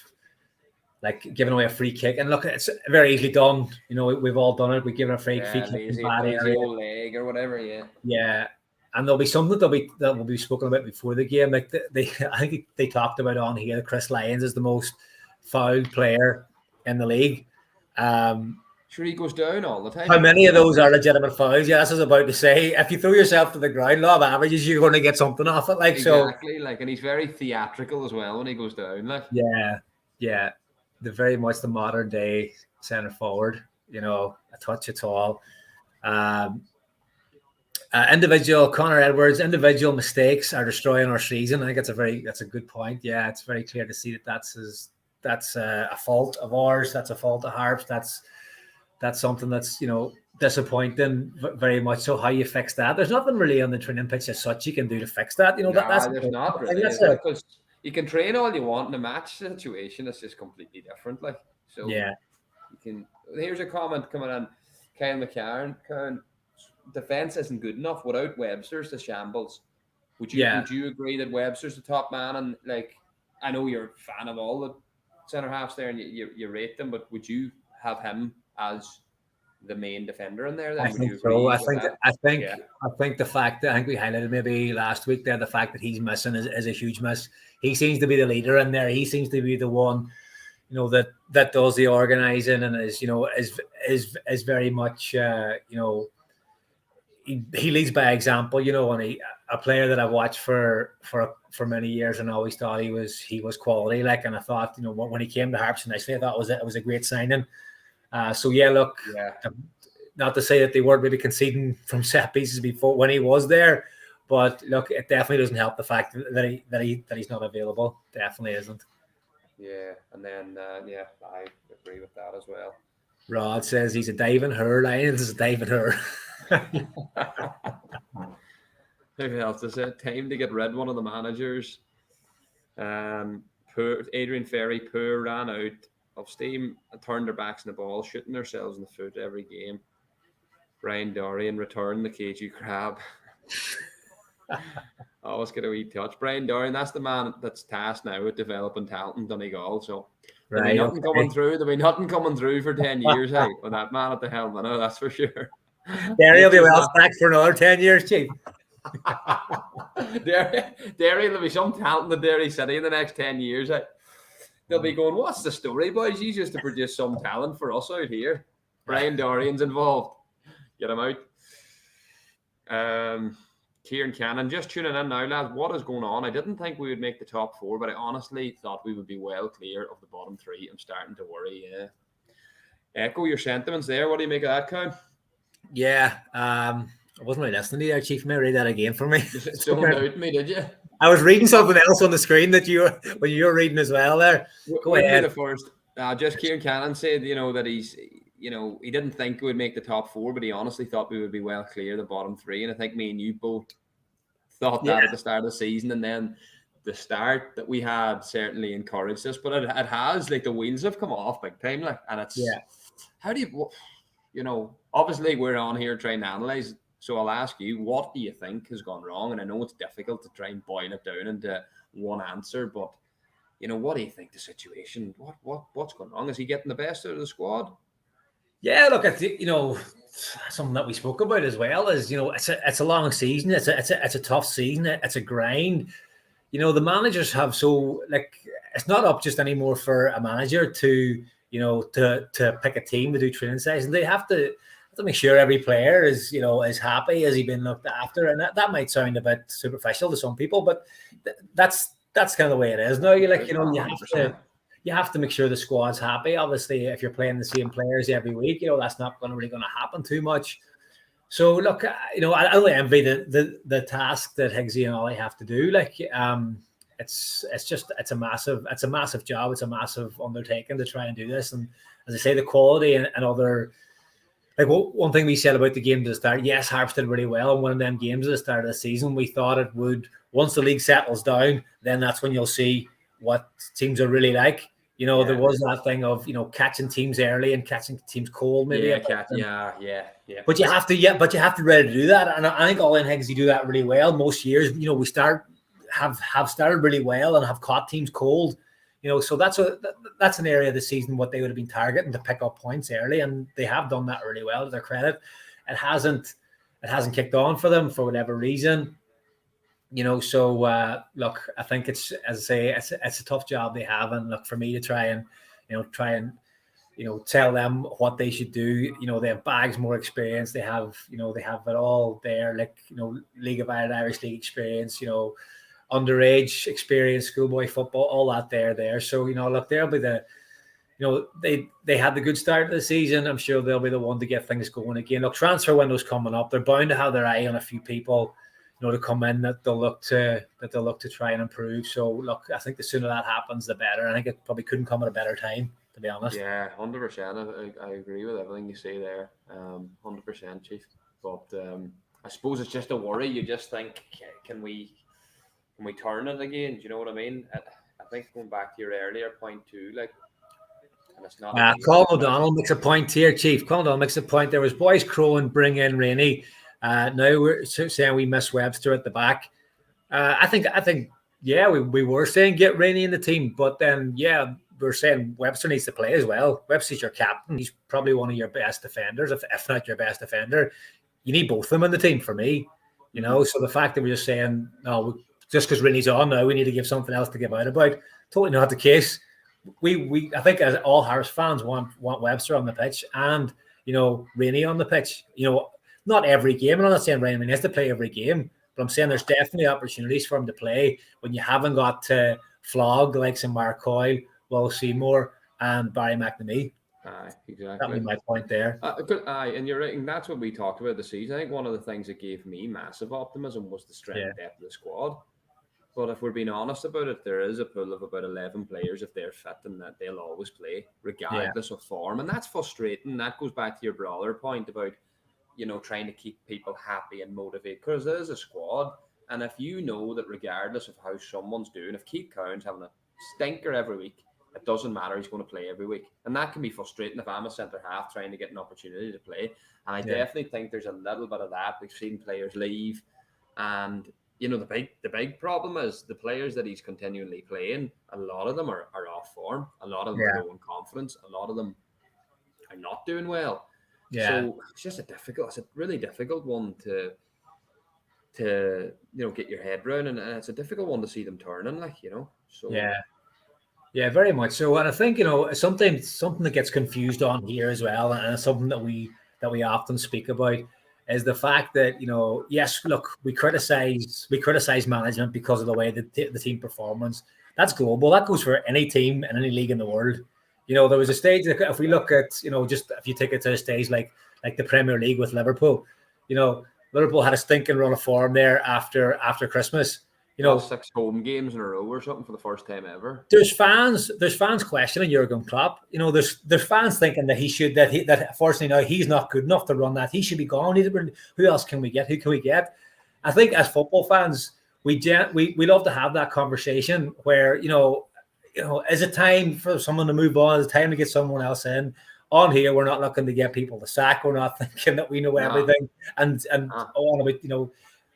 like giving away a free kick. And look, it's very easily done. We've all done it. We've given a free kick in bad
lazy
area.
old leg or whatever. Yeah.
Yeah. And there'll be something that will be spoken about before the game. Like I think they talked about on here, Chris Lyons is the most fouled player in the league.
Sure, he goes down all the time.
How many of those are legitimate fouls? Yeah, that's what I was about to say. If you throw yourself to the ground, law of averages, you're going to get something off it. Like
exactly, and he's very theatrical as well when he goes down. Like,
yeah, the very much the modern day centre forward. A touch at all. Connor Edwards, individual mistakes are destroying our season. I think that's a good point. Yeah, it's very clear to see that's a fault of ours. That's a fault of Harps. That's something that's disappointing very much. So how you fix that? There's nothing really on the training pitch as such you can do to fix that.
There's not really, because you can train all you want in a match situation. It's just completely different. Like, so
yeah,
you can. Here's a comment coming on. Kyle McCarron, defense isn't good enough without Webster's the shambles. Would you agree that Webster's the top man? And like, I know you're a fan of all the centre halves there, and you rate them, but would you have him as the main defender in there? Then
I think so. I think the fact that I think we highlighted maybe last week there, the fact that he's missing is a huge miss. He seems to be the leader in there. He seems to be the one, that does the organising and is very much he leads by example. And a player that I've watched for many years and always thought he was quality. Like, and I thought when he came to Harps initially, I thought it was a great signing. Not to say that they weren't really conceding from set pieces before when he was there, but look, it definitely doesn't help the fact that he's not available. Definitely isn't.
Yeah, and then I agree with that as well.
Rod says he's a diving her. Lions is a diving her.
Who else is it? Time to get rid of one of the managers. Adrian Ferry ran out of steam and turned their backs on the ball, shooting themselves in the foot every game. Brian Dorian returned the cagey crab. Always get a wee touch. Brian Dorian, that's the man that's tasked now with developing talent in Donegal. So there'll be nothing coming through. There'll be nothing coming through for 10 years, hey, with that man at the helm. I know that's for sure.
Derry will be well stacked for another 10 years, Chief.
Derry, there'll be some talent in the Derry City in the next 10 years. Hey. They'll be going, what's the story, boys? You used to produce some talent for us out here. Brian Dorian's involved. Get him out. Kieran Cannon, just tuning in now, lads. What is going on? I didn't think we would make the top four, but I honestly thought we would be well clear of the bottom three. I'm starting to worry, yeah. Echo your sentiments there. What do you make of that, Con?
Yeah, I wasn't really listening to you there, Chief. May I read that again for me?
Don't doubt me, did you?
I was reading something else on the screen that you were reading as well there. Go ahead.
The first. Just Kieran Cannon said, that he's, he didn't think we would make the top four, but he honestly thought we would be well clear the bottom three. And I think me and you both thought that at the start of the season, and then the start that we had certainly encouraged us. But it has, like, the wheels have come off big time, like, and it's how do you, obviously we're on here trying to analyze. So I'll ask you, what do you think has gone wrong? And I know it's difficult to try and boil it down into one answer, but what do you think the situation? What's going wrong? Is he getting the best out of the squad?
Yeah, look, I think something that we spoke about as well is it's a long season. It's a tough season. It's a grind. The managers have it's not up just anymore for a manager to pick a team to do training sessions. They have to make sure every player is happy. Has he been looked after? And that might sound a bit superficial to some people, but that's kind of the way it is now. You have you have to make sure the squad's happy. Obviously, if you're playing the same players every week, that's not really going to happen too much. So look, I don't envy the task that Higgsy and Ollie have to do. Like, it's a massive job. It's a massive undertaking to try and do this. And as I say, the quality and other, like one thing we said about the game to the start, yes, Harps did really well in one of them games at the start of the season. We thought it would, once the league settles down, then that's when you'll see what teams are really like. There was that thing of, catching teams early and catching teams cold, maybe.
Yeah.
But you have to be ready to do that. And I think Ollie and Higgsy do that really well. Most years, we have started really well and have caught teams cold. So that's an area of the season what they would have been targeting to pick up points early, and they have done that really well to their credit. It hasn't kicked on for them for whatever reason. So look, I think it's, as I say, it's a tough job they have, and look, for me to try and tell them what they should do. They have bags more experience. They have it all there, like League of Ireland, Irish League experience. Underage experience, schoolboy football, all that there. So look, they'll be the. They had the good start of the season. I'm sure they'll be the one to get things going again. Look, transfer window's coming up. They're bound to have their eye on a few people, to come in that they'll look to try and improve. So look, I think the sooner that happens, the better. I think it probably couldn't come at a better time, to be honest.
Yeah, 100%. I agree with everything you say there. 100%, Chief. But I suppose it's just a worry. You just think, can we turn it again? Do you know what I mean? I think going back to your earlier point too, like, and it's not.
Colin O'Donnell makes a point here, Chief. Colin O'Donnell makes a point. There was boys crowing, bring in Rainey. Now we're saying we miss Webster at the back. I think, yeah, we were saying get Rainey in the team, but then we're saying Webster needs to play as well. Webster's your captain. He's probably one of your best defenders, if not your best defender. You need both of them in the team for me. So the fact that we're just saying no. Just because Rainey's on now, we need to give something else to give out about. Totally not the case. I think as all Harps fans want Webster on the pitch and Rainey on the pitch. Not every game. And I'm not saying Rainey has to play every game, but I'm saying there's definitely opportunities for him to play when you haven't got to flog like some Mark Coyle, Will Seymour, and Barry McNamee.
Exactly.
That'd be my point there.
And you're right, and that's what we talked about this season. I think one of the things that gave me massive optimism was the strength and depth of the squad. But if we're being honest about it, there is a pool of about 11 players, if they're fit, and that they'll always play, regardless of form. And that's frustrating. That goes back to your brother point about, trying to keep people happy and motivated, because there is a squad. And if you know that regardless of how someone's doing, if Keith Cowan's having a stinker every week, it doesn't matter, he's going to play every week. And that can be frustrating if I'm a centre-half trying to get an opportunity to play. And I definitely think there's a little bit of that. We've seen players leave, and the big problem is the players that he's continually playing, a lot of them are off form. A lot of them are low in confidence. A lot of them are not doing well. Yeah. So it's a really difficult one to get your head around, and it's a difficult one to see them turning, So
yeah, very much so. And I think something that gets confused on here as well, and something that we often speak about, is the fact that, yes, look, we criticize management because of the way the team performance. That's global. That goes for any team in any league in the world. There was a stage, if we look at, just if you take it to a stage like the Premier League with Liverpool, Liverpool had a stinking run of form there after Christmas.
6 home games in a row or something for the first time ever.
There's fans questioning Jurgen Klopp. There's fans thinking that unfortunately now he's not good enough to run that. He should be gone. Who else can we get? Who can we get? I think as football fans, we love to have that conversation where is it time for someone to move on? Is it time to get someone else in? On here, we're not looking to get people to sack. We're not thinking that we know everything. And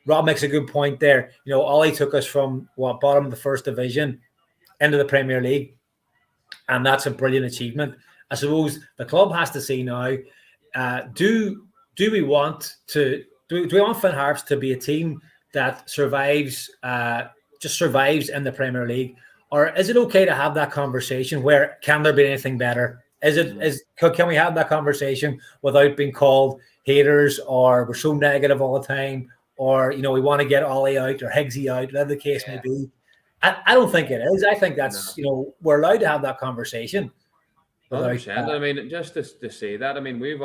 Rob makes a good point there. Ollie took us from bottom of the first division into the Premier League, and that's a brilliant achievement. I suppose the club has to see now: do we want Finn Harps to be a team that survives in the Premier League, or is it okay to have that conversation? Where can there be anything better? Can we have that conversation without being called haters, or we're so negative all the time? Or, we want to get Ollie out or Higgsy out, whatever the case may be. I don't think it is. I think that's,
No.
we're allowed to have that conversation without
100%. I mean, just to say that, I mean, we're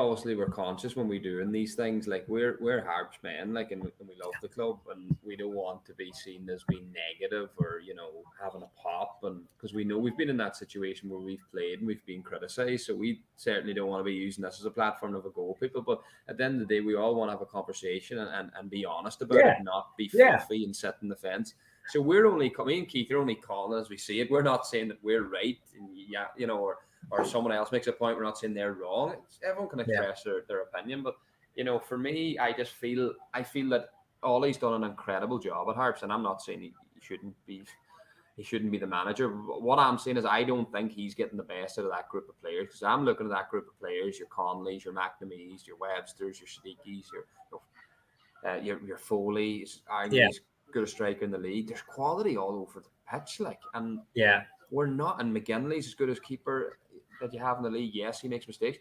conscious when we're doing these things. Like we're Harps men, like, and we love the club, and we don't want to be seen as being negative or having a pop, and because we know we've been in that situation where we've played and we've been criticised, so we certainly don't want to be using this as a platform to have a go at people. But at the end of the day, we all want to have a conversation and be honest about it, not be fluffy and sit in the fence. So we're only, me and Keith are only calling as we see it. We're not saying that we're right, and or someone else makes a point. We're not saying they're wrong. Everyone can express their opinion, but for me, I feel that Ollie's done an incredible job at Harps, and I'm not saying he shouldn't be the manager. What I'm saying is I don't think he's getting the best out of that group of players, because I'm looking at that group of players: your Conleys, your McNamees, your Websters, your Siddiquis, your Foley's, arguably good a striker in the league. There's quality all over the pitch, and we're not. And McGinley's as good as keeper that you have in the league. Yes, he makes mistakes.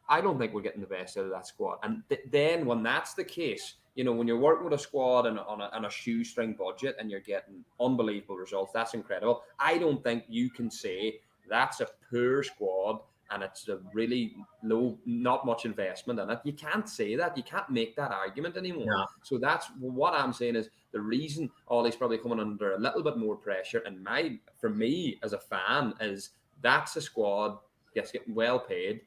I don't think we're getting the best out of that squad. And then when that's the case, when you're working with a squad and on a shoestring budget and you're getting unbelievable results, that's incredible. I don't think you can say that's a poor squad and it's a really low, not much investment in it. You can't say that. You can't make that argument anymore.
No.
So that's what I'm saying is the reason Ollie's probably coming under a little bit more pressure. And for me as a fan, is that's a squad that's getting well paid.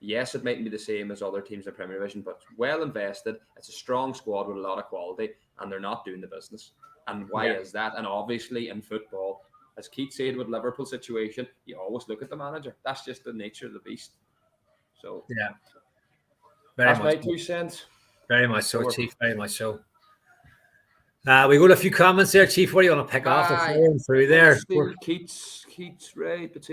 Yes, it mightn't be the same as other teams in the Premier Division, but it's well invested. It's a strong squad with a lot of quality, and they're not doing the business. And why is that? And obviously in football, as Keith said with Liverpool situation, you always look at the manager. That's just the nature of the beast. So that's my 2 cents.
Very much so, Chief. Very much so. We got a few comments there, Chief. What do you want to pick off through there?
Keith's right, but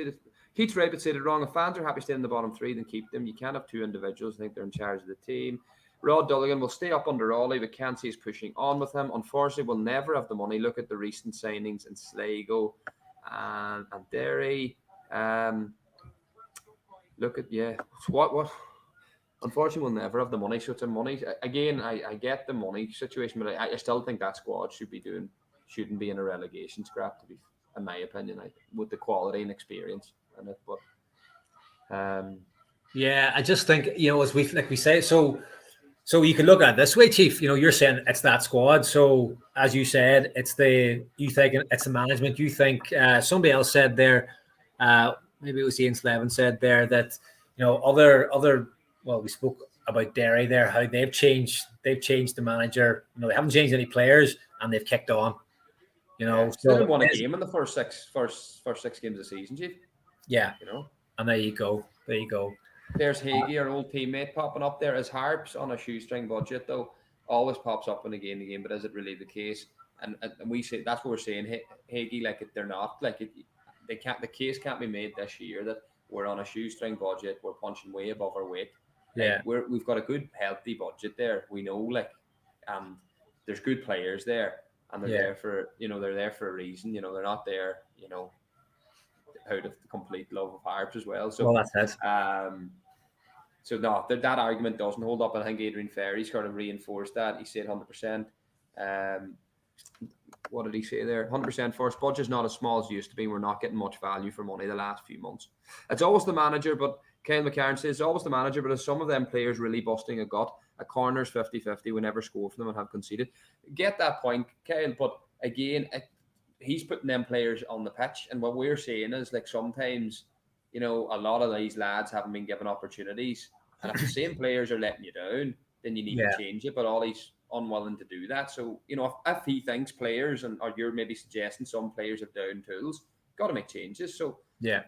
Keith's right, but said it wrong. If fans are happy staying in the bottom three, then keep them. You can't have two individuals. I think they're in charge of the team. Rod Dulligan will stay up under Ollie, but can't see he's pushing on with him. Unfortunately, we'll never have the money. Look at the recent signings in Sligo and Derry. Look at what. Unfortunately, we'll never have the money. So it's a money. Again, I get the money situation, but I still think that squad shouldn't be in a relegation scrap. To be, in my opinion, with the quality and experience in it. But
I just think as we say So you can look at it this way, Chief. You're saying it's that squad. So as you said, you think it's the management. You think somebody else said there, maybe it was Ian Slevin said there that other. Well, we spoke about Derry there, how they've changed the manager. They haven't changed any players, and they've kicked on.
So didn't won a game in the first six games of the season, Chief.
Yeah, and there you go.
There's Hagee, our old teammate, popping up there as Harps on a shoestring budget, though. Always pops up in a game, but is it really the case? And we say that's what we're saying. Hagee, they're not they can't. The case can't be made this year that we're on a shoestring budget. We're punching way above our weight. We've got a good, healthy budget there. We know, there's good players there, and they're there for they're there for a reason. They're not there out of the complete love of Harps as well. So
that's it.
So no, that argument doesn't hold up. I think Adrian Ferry's kind of reinforced that. He said 100%. What did he say there? 100% for us. Budget's not as small as it used to be. We're not getting much value for money the last few months. It's always the manager, but Kyle McCarron says it's always the manager, but as some of them players really busting a gut, a corner's 50-50, we never score for them and have conceded. Get that point, Kyle, but again, he's putting them players on the pitch, and what we're saying is sometimes, a lot of these lads haven't been given opportunities, and if the same players are letting you down, then you need to change it. But Ollie's unwilling to do that. So if he thinks players or you're maybe suggesting some players have down tools, got to make changes. So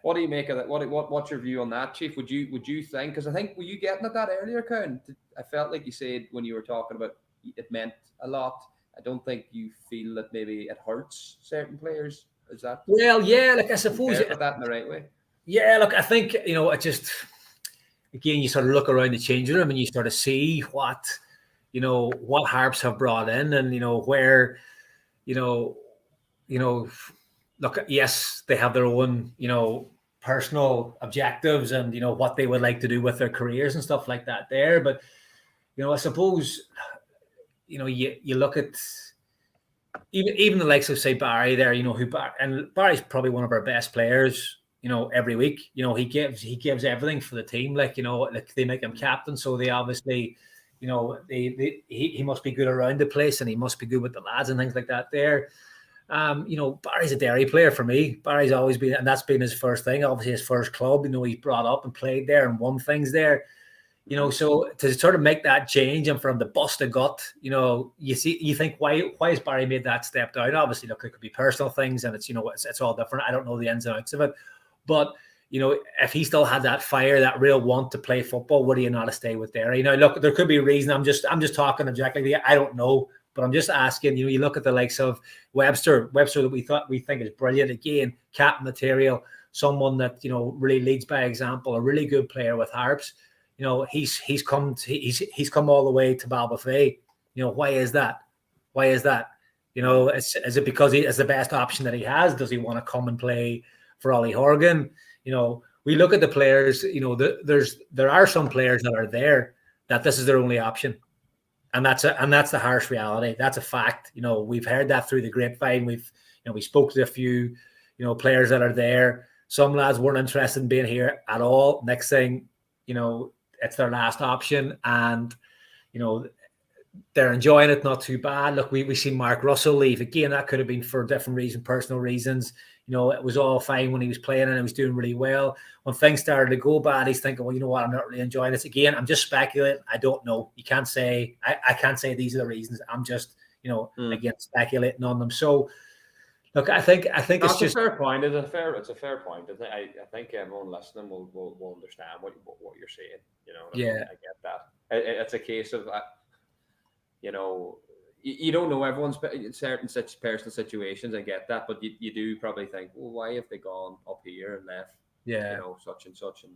what do you make of that? What's your view on that, Chief? Would you think? Because I think were you getting at that earlier, Cowan? I felt like you said when you were talking about it meant a lot. I don't think you feel that maybe it hurts certain players. Is that?
Well, I suppose
that in the right way.
Yeah, look, I think it just again you sort of look around the changing room and you sort of see what Harps have brought in, and where look, yes, they have their own personal objectives and what they would like to do with their careers and stuff like that there, but I suppose you look at even the likes of, say, Barry there, and Barry's probably one of our best players, every week. He gives everything for the team. Like they make him captain, so they obviously, he must be good around the place, and he must be good with the lads and things like that there. Barry's a Derry player for me. Barry's always been, and that's been his first thing, obviously his first club. He's brought up and played there and won things there. So to sort of make that change and from the bust a gut, you think why has Barry made that step down? Obviously, look, it could be personal things, and it's all different. I don't know the ins and outs of it, but if he still had that fire, that real want to play football, would he not have stayed with Derry? Look, there could be a reason. I'm just talking objectively. I don't know, but I'm just asking. You look at the likes of Webster that we think is brilliant. Again, captain material, someone that really leads by example, a really good player with Harps. He's come all the way to Balbafay. Why is that? Is it because he is the best option that he has? Does he want to come and play for Ollie Horgan? We look at the players. There are some players that are there that this is their only option, and that's the harsh reality. That's a fact. We've heard that through the grapevine. We spoke to a few players that are there. Some lads weren't interested in being here at all. Next thing, it's their last option, and they're enjoying it, not too bad. Look, we seen Mark Russell leave again. That could have been for different reasons, personal reasons. It was all fine when he was playing and he was doing really well. When things started to go bad, he's thinking, well, you know what, I'm not really enjoying this. Again, I'm just speculating. I don't know. You can't say I can't say these are the reasons. I'm just again speculating on them. So look, I think it's just
a fair point. It's a fair point. I think everyone listening will understand what you're saying.
Yeah,
I get that. It's a case of you don't know everyone's certain such personal situations. I get that, but you do probably think, well, why have they gone up here and left?
Yeah,
such and such and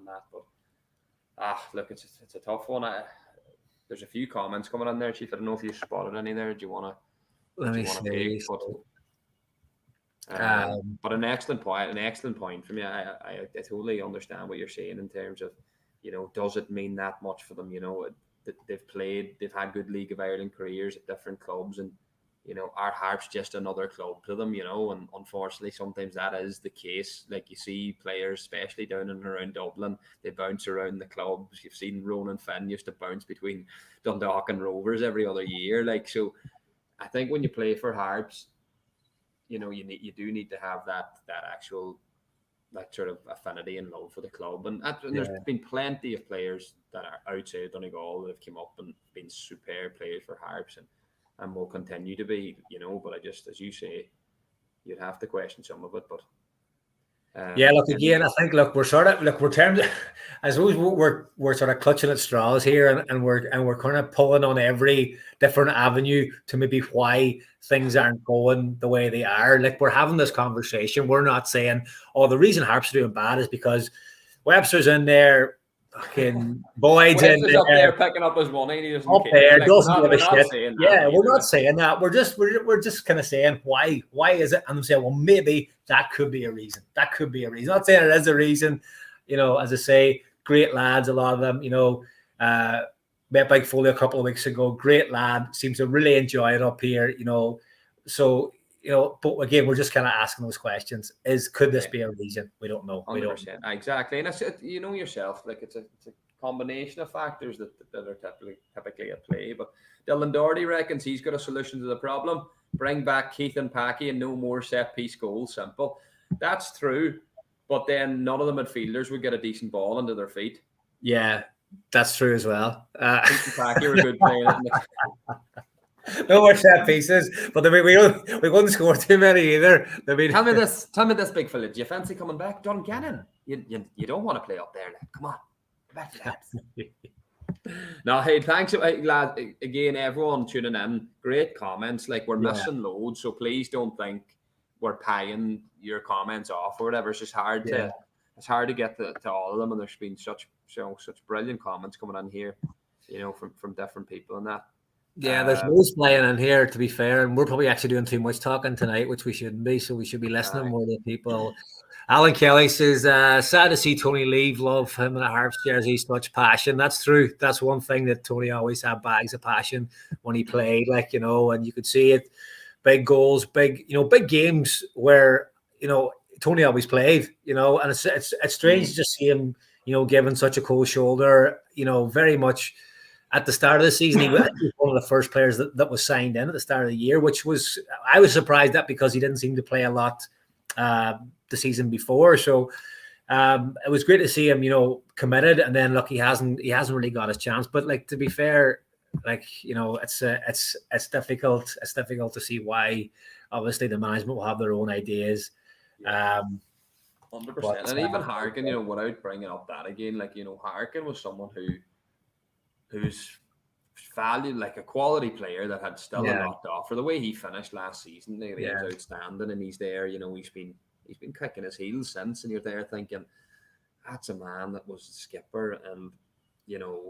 that. But look, it's a tough one. There's a few comments coming in there, Chief. I don't know if you spotted any there. Do you want to?
Let me see.
But an excellent point from you. I totally understand what you're saying in terms of, does it mean that much for them? They've had good League of Ireland careers at different clubs, and our Harps just another club to them, and unfortunately sometimes that is the case. Like you see players, especially down and around Dublin, they bounce around the clubs. You've seen Ronan Finn used to bounce between Dundalk and Rovers every other year. So I think when you play for Harps, you do need to have that actual sort of affinity and love for the club, and there's been plenty of players that are outside Donegal that have come up and been superb players for Harps, and will continue to be, but I just, as you say, you'd have to question some of it. But
look, again, I think we're terms. I suppose we're sort of clutching at straws here, and we're kind of pulling on every different avenue to maybe why things aren't going the way they are. Like, we're having this conversation. We're not saying, oh, the reason Harps are doing bad is because Webster's in there, fucking Boyd's in there,
up there picking up his money, and he doesn't
up
care.
there, doesn't give a shit. Yeah, we're not
like
saying that. We're just kind of saying why is it? And I'm saying, well, maybe that could be a reason. That could be a reason. Not saying it is a reason. As I say, great lads, a lot of them. Met Mike Foley a couple of weeks ago. Great lad, seems to really enjoy it up here. So but again, we're just kind of asking those questions. Could this be a reason? We don't know.
100%.
We don't know.
Exactly, and it's yourself. Like, it's a combination of factors that are typically at play. But Dylan Doherty reckons he's got a solution to the problem. Bring back Keith and Packy and no more set piece goals. Simple. That's true. But then none of the midfielders would get a decent ball into their feet.
Yeah, that's true as well.
Keith and Packy are good players.
No more set pieces, but we wouldn't score too many either.
Tell me this, big fella. Do you fancy coming back, John Gannon? You don't want to play up there, like. Come on, go back to that. No, hey, thanks, lad. Again, everyone tuning in. Great comments. Like, we're missing loads, so please don't think we're paying your comments off or whatever. It's just hard to get to all of them, and there's been such brilliant comments coming in here, from different people and that.
Yeah, there's loads playing in here, to be fair, and we're probably actually doing too much talking tonight, which we shouldn't be. So we should be listening more to people. Alan Kelly says, sad to see Tony leave. Love him in a Harps jersey, such passion. That's true. That's one thing that Tony always had, bags of passion when he played, like, and you could see it. Big goals, big games where, Tony always played, and it's strange to just see him, given such a cold shoulder, very much. At the start of the season, he was one of the first players that was signed in at the start of the year, I was surprised at, because he didn't seem to play a lot the season before. So it was great to see him, committed. And then look, he hasn't really got his chance. But like, to be fair, like, it's difficult. It's difficult to see why. Obviously, the management will have their own ideas.
100%. And even Harkin, without bringing up that again, like, Harkin was someone who's valued, like a quality player that had still a lot to offer. The way he finished last season, he was outstanding, and he's there. He's been kicking his heels since, and you're there thinking, that's a man that was the skipper and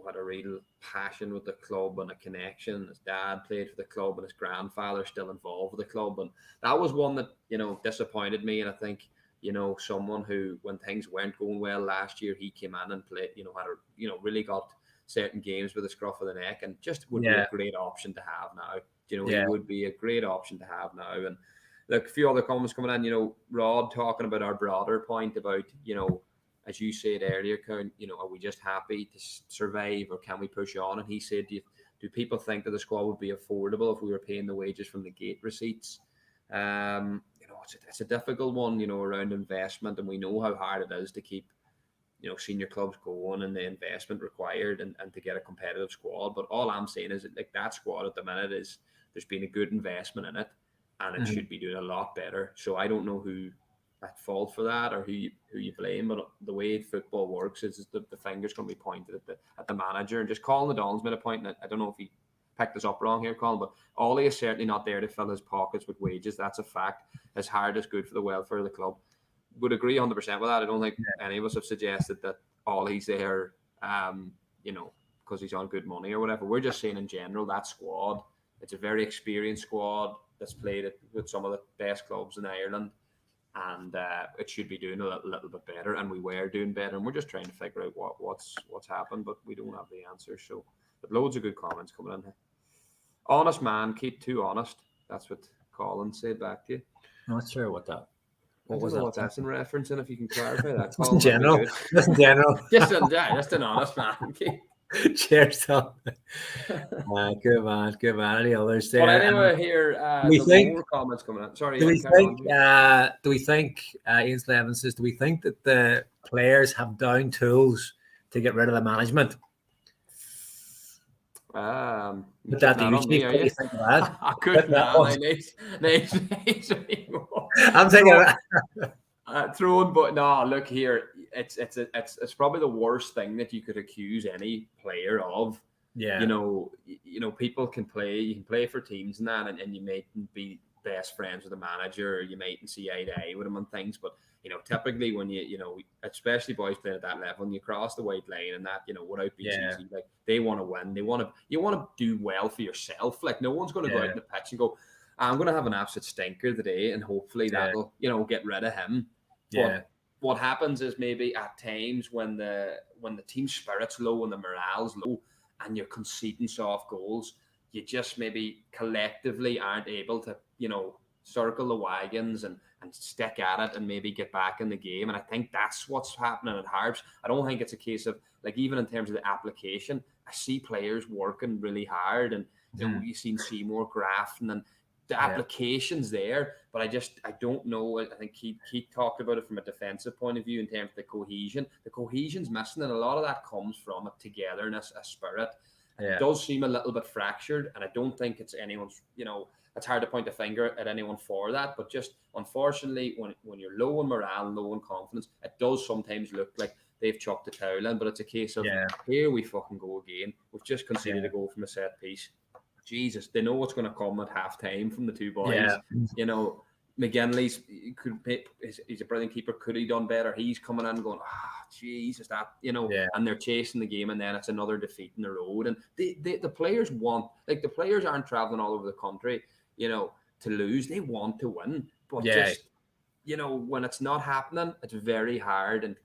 had a real passion with the club and a connection. His dad played for the club, and his grandfather still involved with the club, and that was one that disappointed me. And I think someone who, when things weren't going well last year, he came in and played. Had really got certain games with the scruff of the neck, and just would be a great option to have now. He would be a great option to have now. And look, a few other comments coming in. Rod talking about our broader point about, as you said earlier, Karen, are we just happy to survive, or can we push on? And he said, do people think that the squad would be affordable if we were paying the wages from the gate receipts? It's a difficult one, around investment, and we know how hard it is to keep senior clubs going and the investment required and to get a competitive squad. But all I'm saying is that squad at the minute there's been a good investment in it, and it should be doing a lot better. So I don't know who at fault for that, or who you blame, but the way football works is the finger's going to be pointed at the manager. And just Colin the Don's made a point, and I don't know if he picked this up wrong here, Colin, but Ollie is certainly not there to fill his pockets with wages. That's a fact. His heart is good for the welfare of the club. Would agree 100% with that. I don't think any of us have suggested that Ollie's there, because he's on good money or whatever. We're just saying in general, that squad, it's a very experienced squad that's played it with some of the best clubs in Ireland, and it should be doing a little bit better, and we were doing better, and we're just trying to figure out what's happened, but we don't have the answers. So, but loads of good comments coming in here. Honest man, keep too honest. That's what Colin said back to you.
I'm not sure what that.
What was that? What that's in reference, and if you can clarify that.
Just in general. Just in general.
just an honest man.
Cheers, Tom. Good man. Any others there?
But anyway, here more comments coming in. Sorry.
Do we think Ian Slevin says, do we think that the players have down tools to get rid of the management? Put that to you. Think of that.
I couldn't.
I'm thinking
throwing, but no. Look here, it's probably the worst thing that you could accuse any player of. Yeah. People can play. You can play for teams and that, and you may be best friends with the manager, or you mightn't see eye to eye with him on things, but. Typically when especially boys playing at that level, and you cross the white line and that, without being easy, like they want to win. You want to do well for yourself. Like no one's going to go out in the pitch and go, I'm going to have an absolute stinker today, and hopefully that'll, get rid of him. Yeah. But what happens is maybe at times when the team spirit's low and the morale's low, and you're conceding soft goals, you just maybe collectively aren't able to, circle the wagons and stick at it and maybe get back in the game. And I think that's what's happening at Harps. I don't think it's a case of, like, even in terms of the application, I see players working really hard, and you've seen Seymour grafting, and the application's there, but I don't know. I think Keith talked about it from a defensive point of view in terms of the cohesion. The cohesion's missing, and a lot of that comes from a togetherness, a spirit. It does seem a little bit fractured, and I don't think it's anyone's, it's hard to point a finger at anyone for that, but just unfortunately, when you're low in morale, low in confidence, it does sometimes look like they've chucked the towel in, but it's a case of, here we fucking go again. We've just conceded a goal from a set piece. Jesus, they know what's going to come at half time from the two boys. McGinley's he's a brilliant keeper. Could he done better? He's coming in going, Jesus, that
Yeah.
and they're chasing the game, and then it's another defeat in the road. And the players want, like, the players aren't traveling all over the country, to lose. They want to win, but
Yeah.
just when it's not happening, it's very hard. And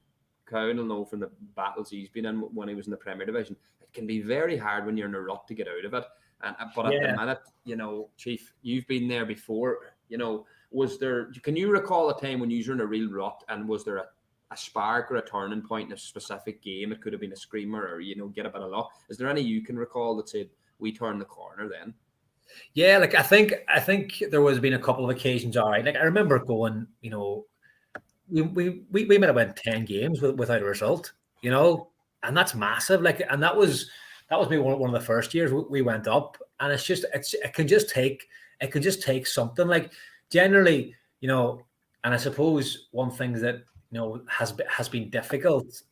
Cowan will know from the battles he's been in when he was in the Premier Division, it can be very hard when you're in a rut to get out of it. But at the minute, Chief, you've been there before. Can you recall a time when you were in a real rut, and was there a spark or a turning point in a specific game? It could have been a screamer, or get a bit of luck. Is there any you can recall that said we turned the corner then?
Yeah, like I think there was been a couple of occasions. All right, like I remember going, we might have went 10 games without a result, and that's massive. Like, and that was maybe one of the first years we went up, and it can just take something. Like, generally, and I suppose one thing that has been difficult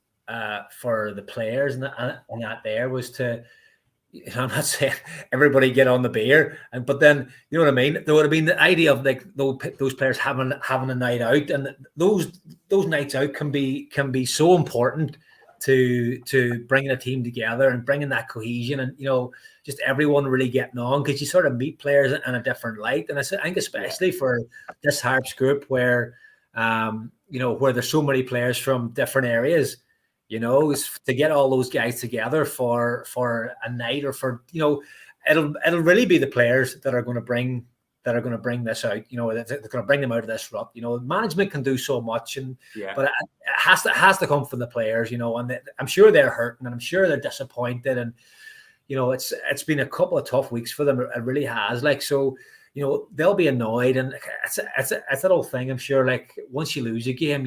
for the players and that there was to. I'm not saying everybody get on the beer, but then you know what I mean. There would have been the idea of like those players having a night out, and those nights out can be so important to bringing a team together and bringing that cohesion, and just everyone really getting on, because you sort of meet players in a different light. And I think especially for this Harps group where where there's so many players from different areas. Is to get all those guys together for a night, or for it'll really be the players that are going to bring this out. They're going to bring them out of this rut. Management can do so much, but it has to come from the players. And I'm sure they're hurting, and I'm sure they're disappointed, and it's been a couple of tough weeks for them. It really has. Like, so they'll be annoyed, and it's that old thing. I'm sure. Like, once you lose a game,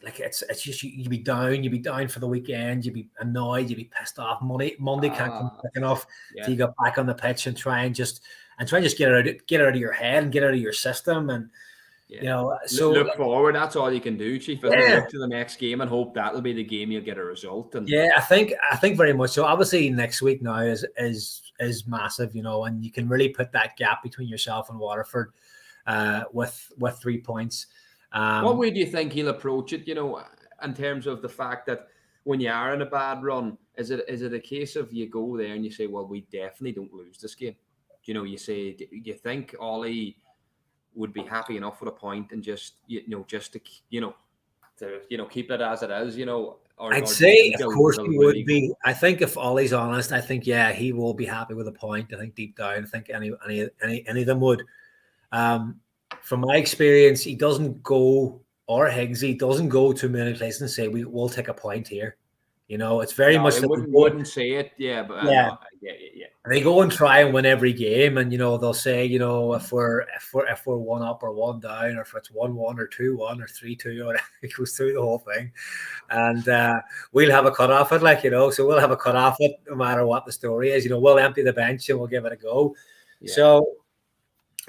like it's just you be down for the weekend, you'd be annoyed, you'd be pissed off. Monday can't come quick enough till you get back on the pitch and try and just get out of your head and get out of your system. And so
look forward. That's all you can do, Chief. Look to the next game and hope that'll be the game you'll get a result. And
I think very much so. Obviously, next week now is massive, and you can really put that gap between yourself and Waterford with 3 points.
What way do you think he'll approach it, in terms of the fact that when you are in a bad run, is it a case of you go there and you say, well, we definitely don't lose this game? You say, do you think Ollie would be happy enough with a point and just to keep it as it is,
I'd say, of course, he would be. I think if Ollie's honest, I think, he will be happy with a point. I think deep down, I think any of them would. From my experience, he doesn't go, or Higgsy doesn't go to many places and say, we'll take a point here. It's very much.
They wouldn't say it, but yeah.
They go and try and win every game, and they'll say, if we're 1 up or 1 down, or if it's 1-1 or 2-1 or 3-2, or it goes through the whole thing, and we'll have a cut off it, so we'll have a cut off it no matter what the story is. We'll empty the bench and we'll give it a go. Yeah. So.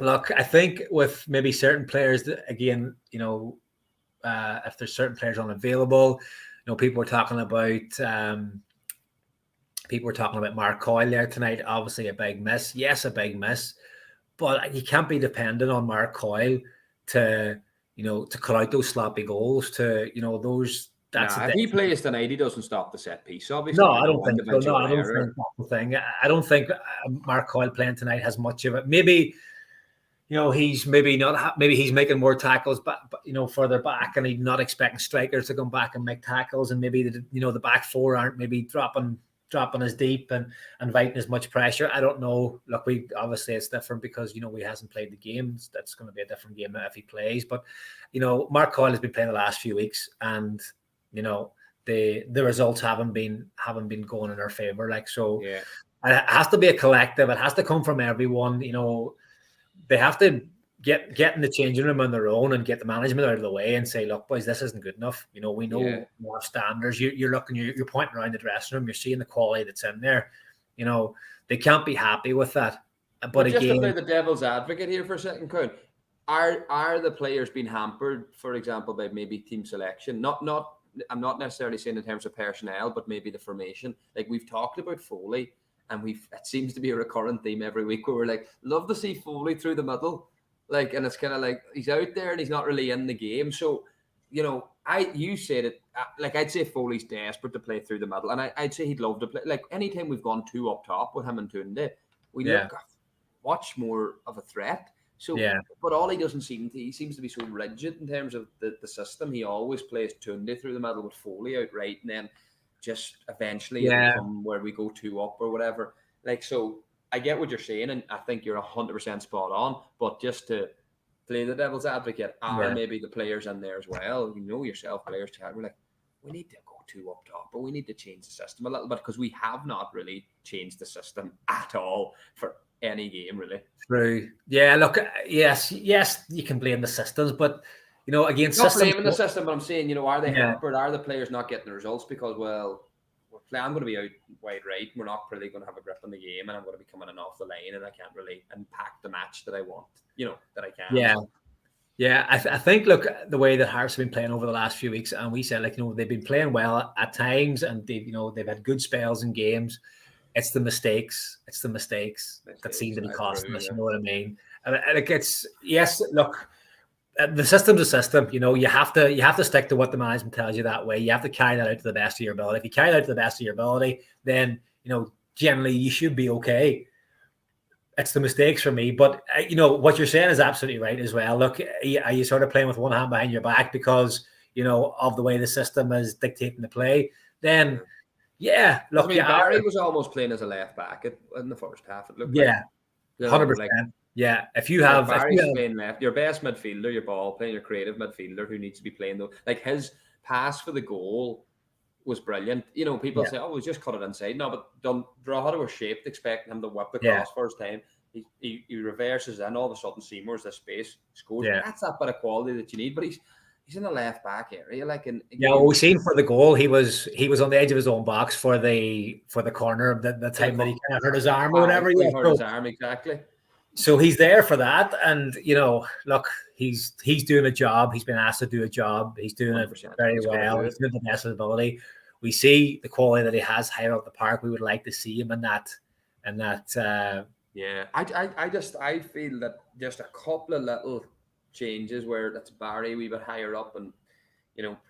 Look, I think with maybe certain players that, again, if there's certain players unavailable, people were talking about Mark Coyle there tonight. Obviously, a big miss. Yes, a big miss, but you can't be dependent on Mark Coyle to cut out those sloppy goals. Those.
If he plays tonight, he doesn't stop the set piece. Obviously,
no, I don't think so. No, I don't think that's the thing. I don't think Mark Coyle playing tonight has much of it. Maybe. He's maybe he's making more tackles, but further back, and he's not expecting strikers to come back and make tackles, and maybe the back four aren't maybe dropping as deep and inviting as much pressure. I don't know. Look, obviously it's different because he hasn't played the games. That's going to be a different game if he plays. But Mark Coyle has been playing the last few weeks, and the results haven't been going in our favor. It has to be a collective. It has to come from everyone. They have to get in the changing room on their own and get the management out of the way and say, look, boys, this isn't good enough. We know we have standards. You're looking, you're pointing around the dressing room, you're seeing the quality that's in there. They can't be happy with that. But
just
again,
to play the devil's advocate here for a second, Coon, are the players being hampered, for example, by maybe team selection? I'm not necessarily saying in terms of personnel, but maybe the formation. Like, we've talked about Foley. And it seems to be a recurrent theme every week where we're like, love to see Foley through the middle, Like, and it's kind of like he's out there and he's not really in the game. So, you said it. Like, I'd say Foley's desperate to play through the middle, and I'd say he'd love to play. Like, anytime we've gone two up top with him and Tunde, we look much more of a threat. So, but all he doesn't he seems to be so rigid in terms of the system. He always plays Tunde through the middle with Foley out right, and then just eventually it'll come where we go two up or whatever. Like, so I get what you're saying, and I think you're 100% spot on. But just to play the devil's advocate, are maybe the players in there as well? You know yourself, players chat. We're like, we need to go two up top, but we need to change the system a little bit because we have not really changed the system at all for any game, really.
True. Yeah. Look. Yes. You can blame the systems, but again,
not blaming the system. But I'm saying, are they hampered? Are the players not getting the results because, well, I'm going to be out wide right. We're not really going to have a grip on the game, and I'm going to be coming in off the line, and I can't really impact the match that I want. That I can.
Yeah. Yeah, I think, look, the way that Harps have been playing over the last few weeks, and we said, they've been playing well at times, and they've had good spells in games. It's the mistakes. That seem to be costing us. You know what I mean? And look, the system's a system. You have to stick to what the management tells you that way. You have to carry that out to the best of your ability. If you carry that out to the best of your ability, then generally you should be okay. It's the mistakes for me, but what you're saying is absolutely right as well. Look, are you sort of playing with one hand behind your back because of the way the system is dictating the play? Then, look,
Barry was almost playing as a left back in the first half. It looked
100%. Yeah, if you have
Barry's playing left, your best midfielder, your ball playing, your creative midfielder who needs to be playing though. Like his pass for the goal was brilliant. People say, "Oh, we just cut it inside." No, but Drogheda was shaped, expecting him to whip the cross first time. He reverses, and all of a sudden Seymour's the space scores. That's that bit of quality that you need. But he's in the left back area,
we seen for the goal. He was on the edge of his own box for the corner. The time that he kind of hurt his arm or whatever.
He hurt his arm exactly.
So he's there for that, and look, he's doing a job. He's been asked to do a job. He's doing it very well. He's doing the best of his ability. We see the quality that he has higher up the park. We would like to see him in that.
I feel that just a couple of little changes where that's Barry a wee bit higher up and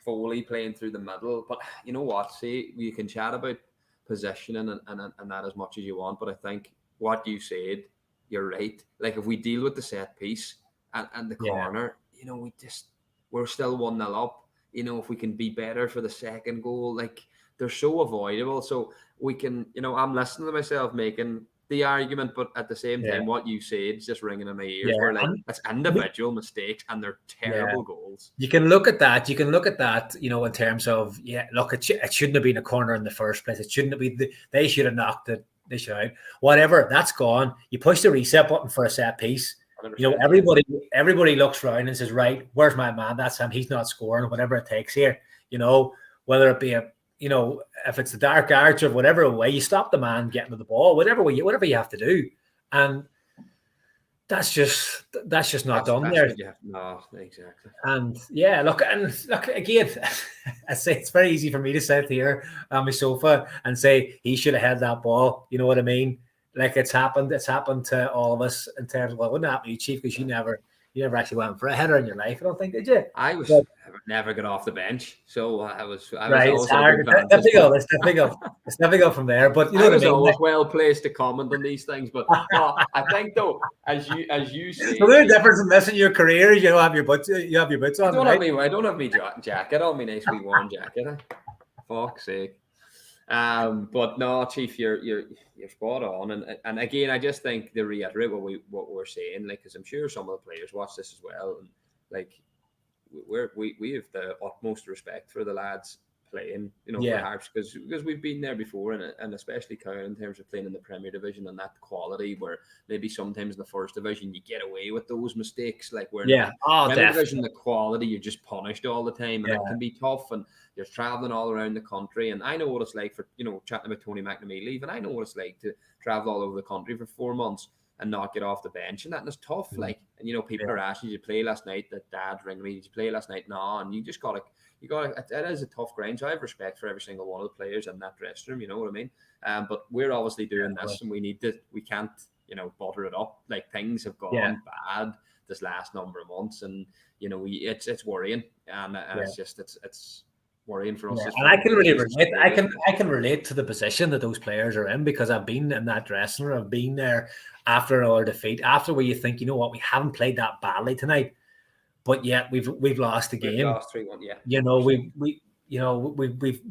Foley playing through the middle. But you know what? See, you can chat about positioning and that as much as you want, but I think what you said, you're right. Like if we deal with the set piece and the corner, we're still 1-0 up. If we can be better for the second goal, like they're so avoidable. So we can, I'm listening to myself making the argument, but at the same time, what you said is just ringing in my ears. We're like, it's individual mistakes and they're terrible goals.
You can look at that. In terms of, look, it shouldn't have been a corner in the first place. It shouldn't have been. They should have knocked it. They should have. Whatever, that's gone. You push the reset button for a set piece. Everybody looks around and says, right, where's my man? That's him. He's not scoring. Whatever it takes here. Whether it be if it's the dark arch or whatever way, you stop the man getting to the ball, whatever you have to do. And that's just not done there.
No, exactly.
And look again, I say it's very easy for me to sit here on my sofa and say he should have had that ball. You know what I mean? Like it's happened to all of us in terms of, well, it wouldn't happen to you, Chief, because you never actually went for a header in your life. I don't think, did you?
I never got off the bench, so I was
right. It's hard. It's difficult from there. But you know
I
what
was
I mean?
always well placed to comment on these things. But no, I think though, as you say,
so the difference in this in your career is you have your boots on.
I don't have me jacket on, me nice wee warm jacket. Fuck's sake. But no, Chief, you're spot on, and again, I just think to reiterate what we're saying, like, because I'm sure some of the players watch this as well, and like we have the utmost respect for the lads playing, for Harps, because we've been there before, and especially Cowan in terms of playing in the Premier Division and that quality, where maybe sometimes in the First Division you get away with those mistakes, like where in the Premier Division the quality you're just punished all the time, and it can be tough, and you're traveling all around the country, and I know what it's like for chatting about Tony McNamee leaving. I know what it's like to travel all over the country for 4 months and not get off the bench, and it's tough. Like, and people are asking, did you play last night? That dad ring me, did you play last night? No, and you just gotta. It is a tough grind. So I have respect for every single one of the players in that dressing room. You know what I mean? But we're obviously doing this, and we can't, butter it up. Like things have gone bad. this last number of months, and it's worrying, and it's worrying for us.
Yeah. And I can really relate. I can relate to the position that those players are in, because I've been in that dressing room. I've been there after another defeat, after where you think, you know what, we haven't played that badly tonight, but yet we've lost the game.
We've lost 3-1. Yeah,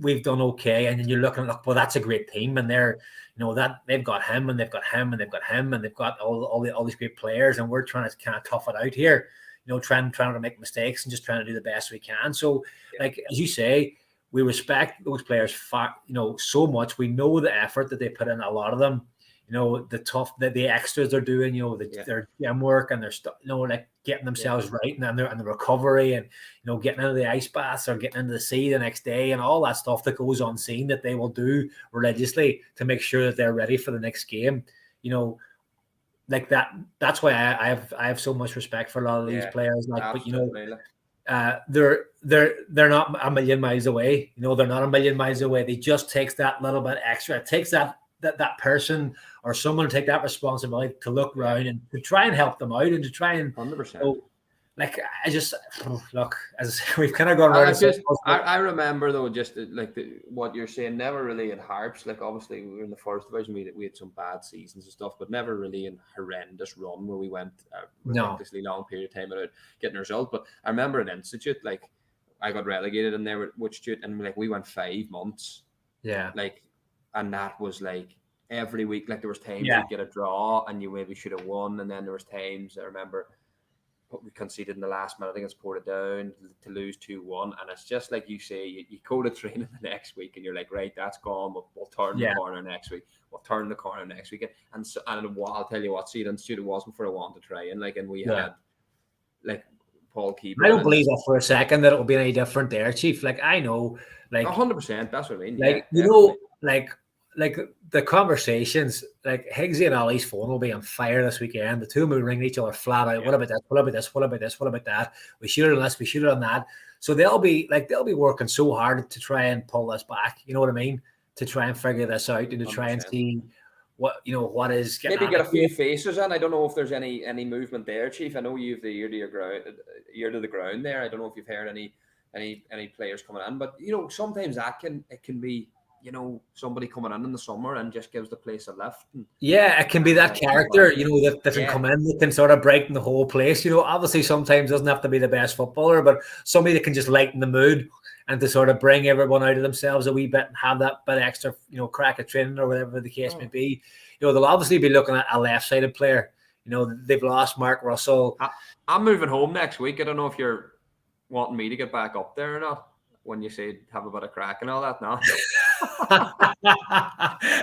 we've done okay, and then you're looking at, well, that's a great team, and they're, that they've got him, and they've got him, and they've got him, and they've got all these great players, and we're trying to kind of tough it out here, trying to make mistakes and just trying to do the best we can. So, like as you say, we respect those players, so much. We know the effort that they put in. A lot of them, the extras they're doing, their gym work, and their stuff, like getting themselves right, and the recovery, and getting into the ice baths or getting into the sea the next day, and all that stuff that goes unseen that they will do religiously to make sure that they're ready for the next game. Like that. That's why I have so much respect for a lot of these players. Like,
absolutely.
But they're not a million miles away. They're not a million miles away. They just takes that little bit extra. It takes that person or someone to take that responsibility to look around and to try and help them out, and to try and
100%.
Like, I just look, as we've kind of gone around.
I remember though, just like what you're saying, never really in Harps. Like, obviously we were in the first division, we had some bad seasons and stuff, but never really in horrendous run where we went a ridiculously long period of time without getting a result. But I remember at Institute, like I got relegated in there with Institute, and like we went 5 months.
Yeah.
Like, and that was like every week. Like there was times you'd get a draw and you maybe should have won, and then there was times I remember we conceded in the last minute against Portadown to lose 2-1, and it's just like you say, you go to training the next week and you're like, right, that's gone, we'll turn the corner next week, and so, and I'll tell you what, see, it Institute, it wasn't for a want to try, and like, and we had like Paul Keeper.
I don't believe that for a second that it will be any different there, Chief. Like, I know, like
100%, that's what I mean.
Like, like the conversations, like Higgsy and Ollie's phone will be on fire this weekend. The two of them will ring each other flat out. What about this? What about this? What about this? What about that? We should have done this. We should have done that. So they'll be working so hard to try and pull this back. You know what I mean? To try and figure this out, and to try and see what is.
Maybe get a few faces in. I don't know if there's any movement there, Chief. I know you've the ear to the ground there. I don't know if you've heard any players coming in, but sometimes it can be. Somebody coming in the summer and just gives the place a lift.
It can be that character, that can come in, that can sort of brighten the whole place. Obviously sometimes doesn't have to be the best footballer, but somebody that can just lighten the mood and to sort of bring everyone out of themselves a wee bit and have that bit extra, crack at training or whatever the case may be. They'll obviously be looking at a left-sided player. They've lost Mark Russell.
I'm moving home next week. I don't know if you're wanting me to get back up there or not when you say have a bit of crack and all that. No.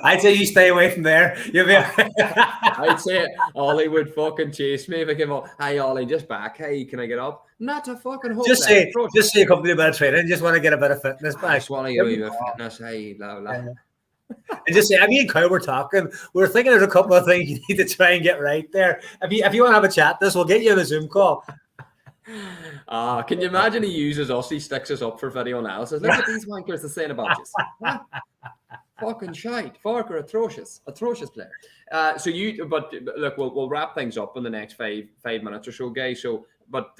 I'd say you stay away from there. You'll be.
I'd say Ollie would fucking chase me if I came up. Hey Ollie, just back. Hey, can I get up? Not a fucking hope.
Just say a couple of bit of training. Just want to get a bit of fitness back.
I just want to get a bit of fitness. Hey, blah blah.
And just say, me and Kyle were talking. We're thinking there's a couple of things you need to try and get right there. If you want to have a chat, we'll get you on a Zoom call.
Can you imagine he uses us? He sticks us up for video analysis. Look at these wankers are saying about us. Fucking shite. Farker, atrocious player. But look, we'll wrap things up in the next five minutes or so, guys. So, but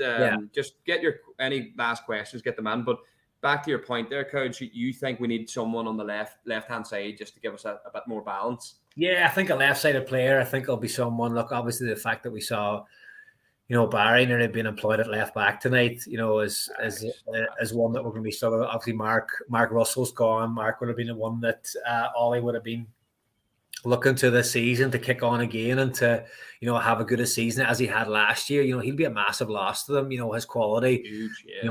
just get any last questions, get them in. But back to your point there, Coach, you think we need someone on the left-hand side just to give us a bit more balance?
Yeah, I think a left-sided player. I think it'll be someone. Look, obviously the fact that we saw. Barry nearly being employed at left back tonight, as one that we're going to be struggling. Obviously, Mark Russell's gone. Mark would have been the one that Ollie would have been looking to this season to kick on again and to, have a good a season as he had last year. He'll be a massive loss to them. His quality.
Huge, yeah.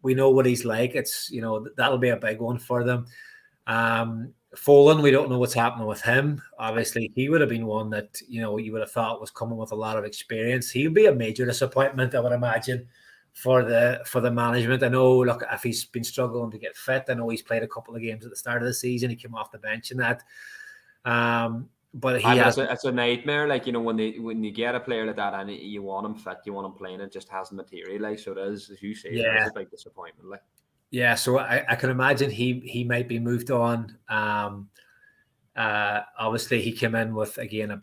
We know what he's like. It's that'll be a big one for them. Folan, we don't know what's happening with him. Obviously, he would have been one that you would have thought was coming with a lot of experience. He'll be a major disappointment, I would imagine, for the management. I know, look, if he's been struggling to get fit, I know he's played a couple of games at the start of the season. He came off the bench and that. But
it's a nightmare. Like when you get a player like that and you want him fit, you want him playing, it just hasn't materialized. So it is, as you say, it's a big disappointment. Like.
Yeah, so I can imagine he might be moved on. Obviously, he came in with again a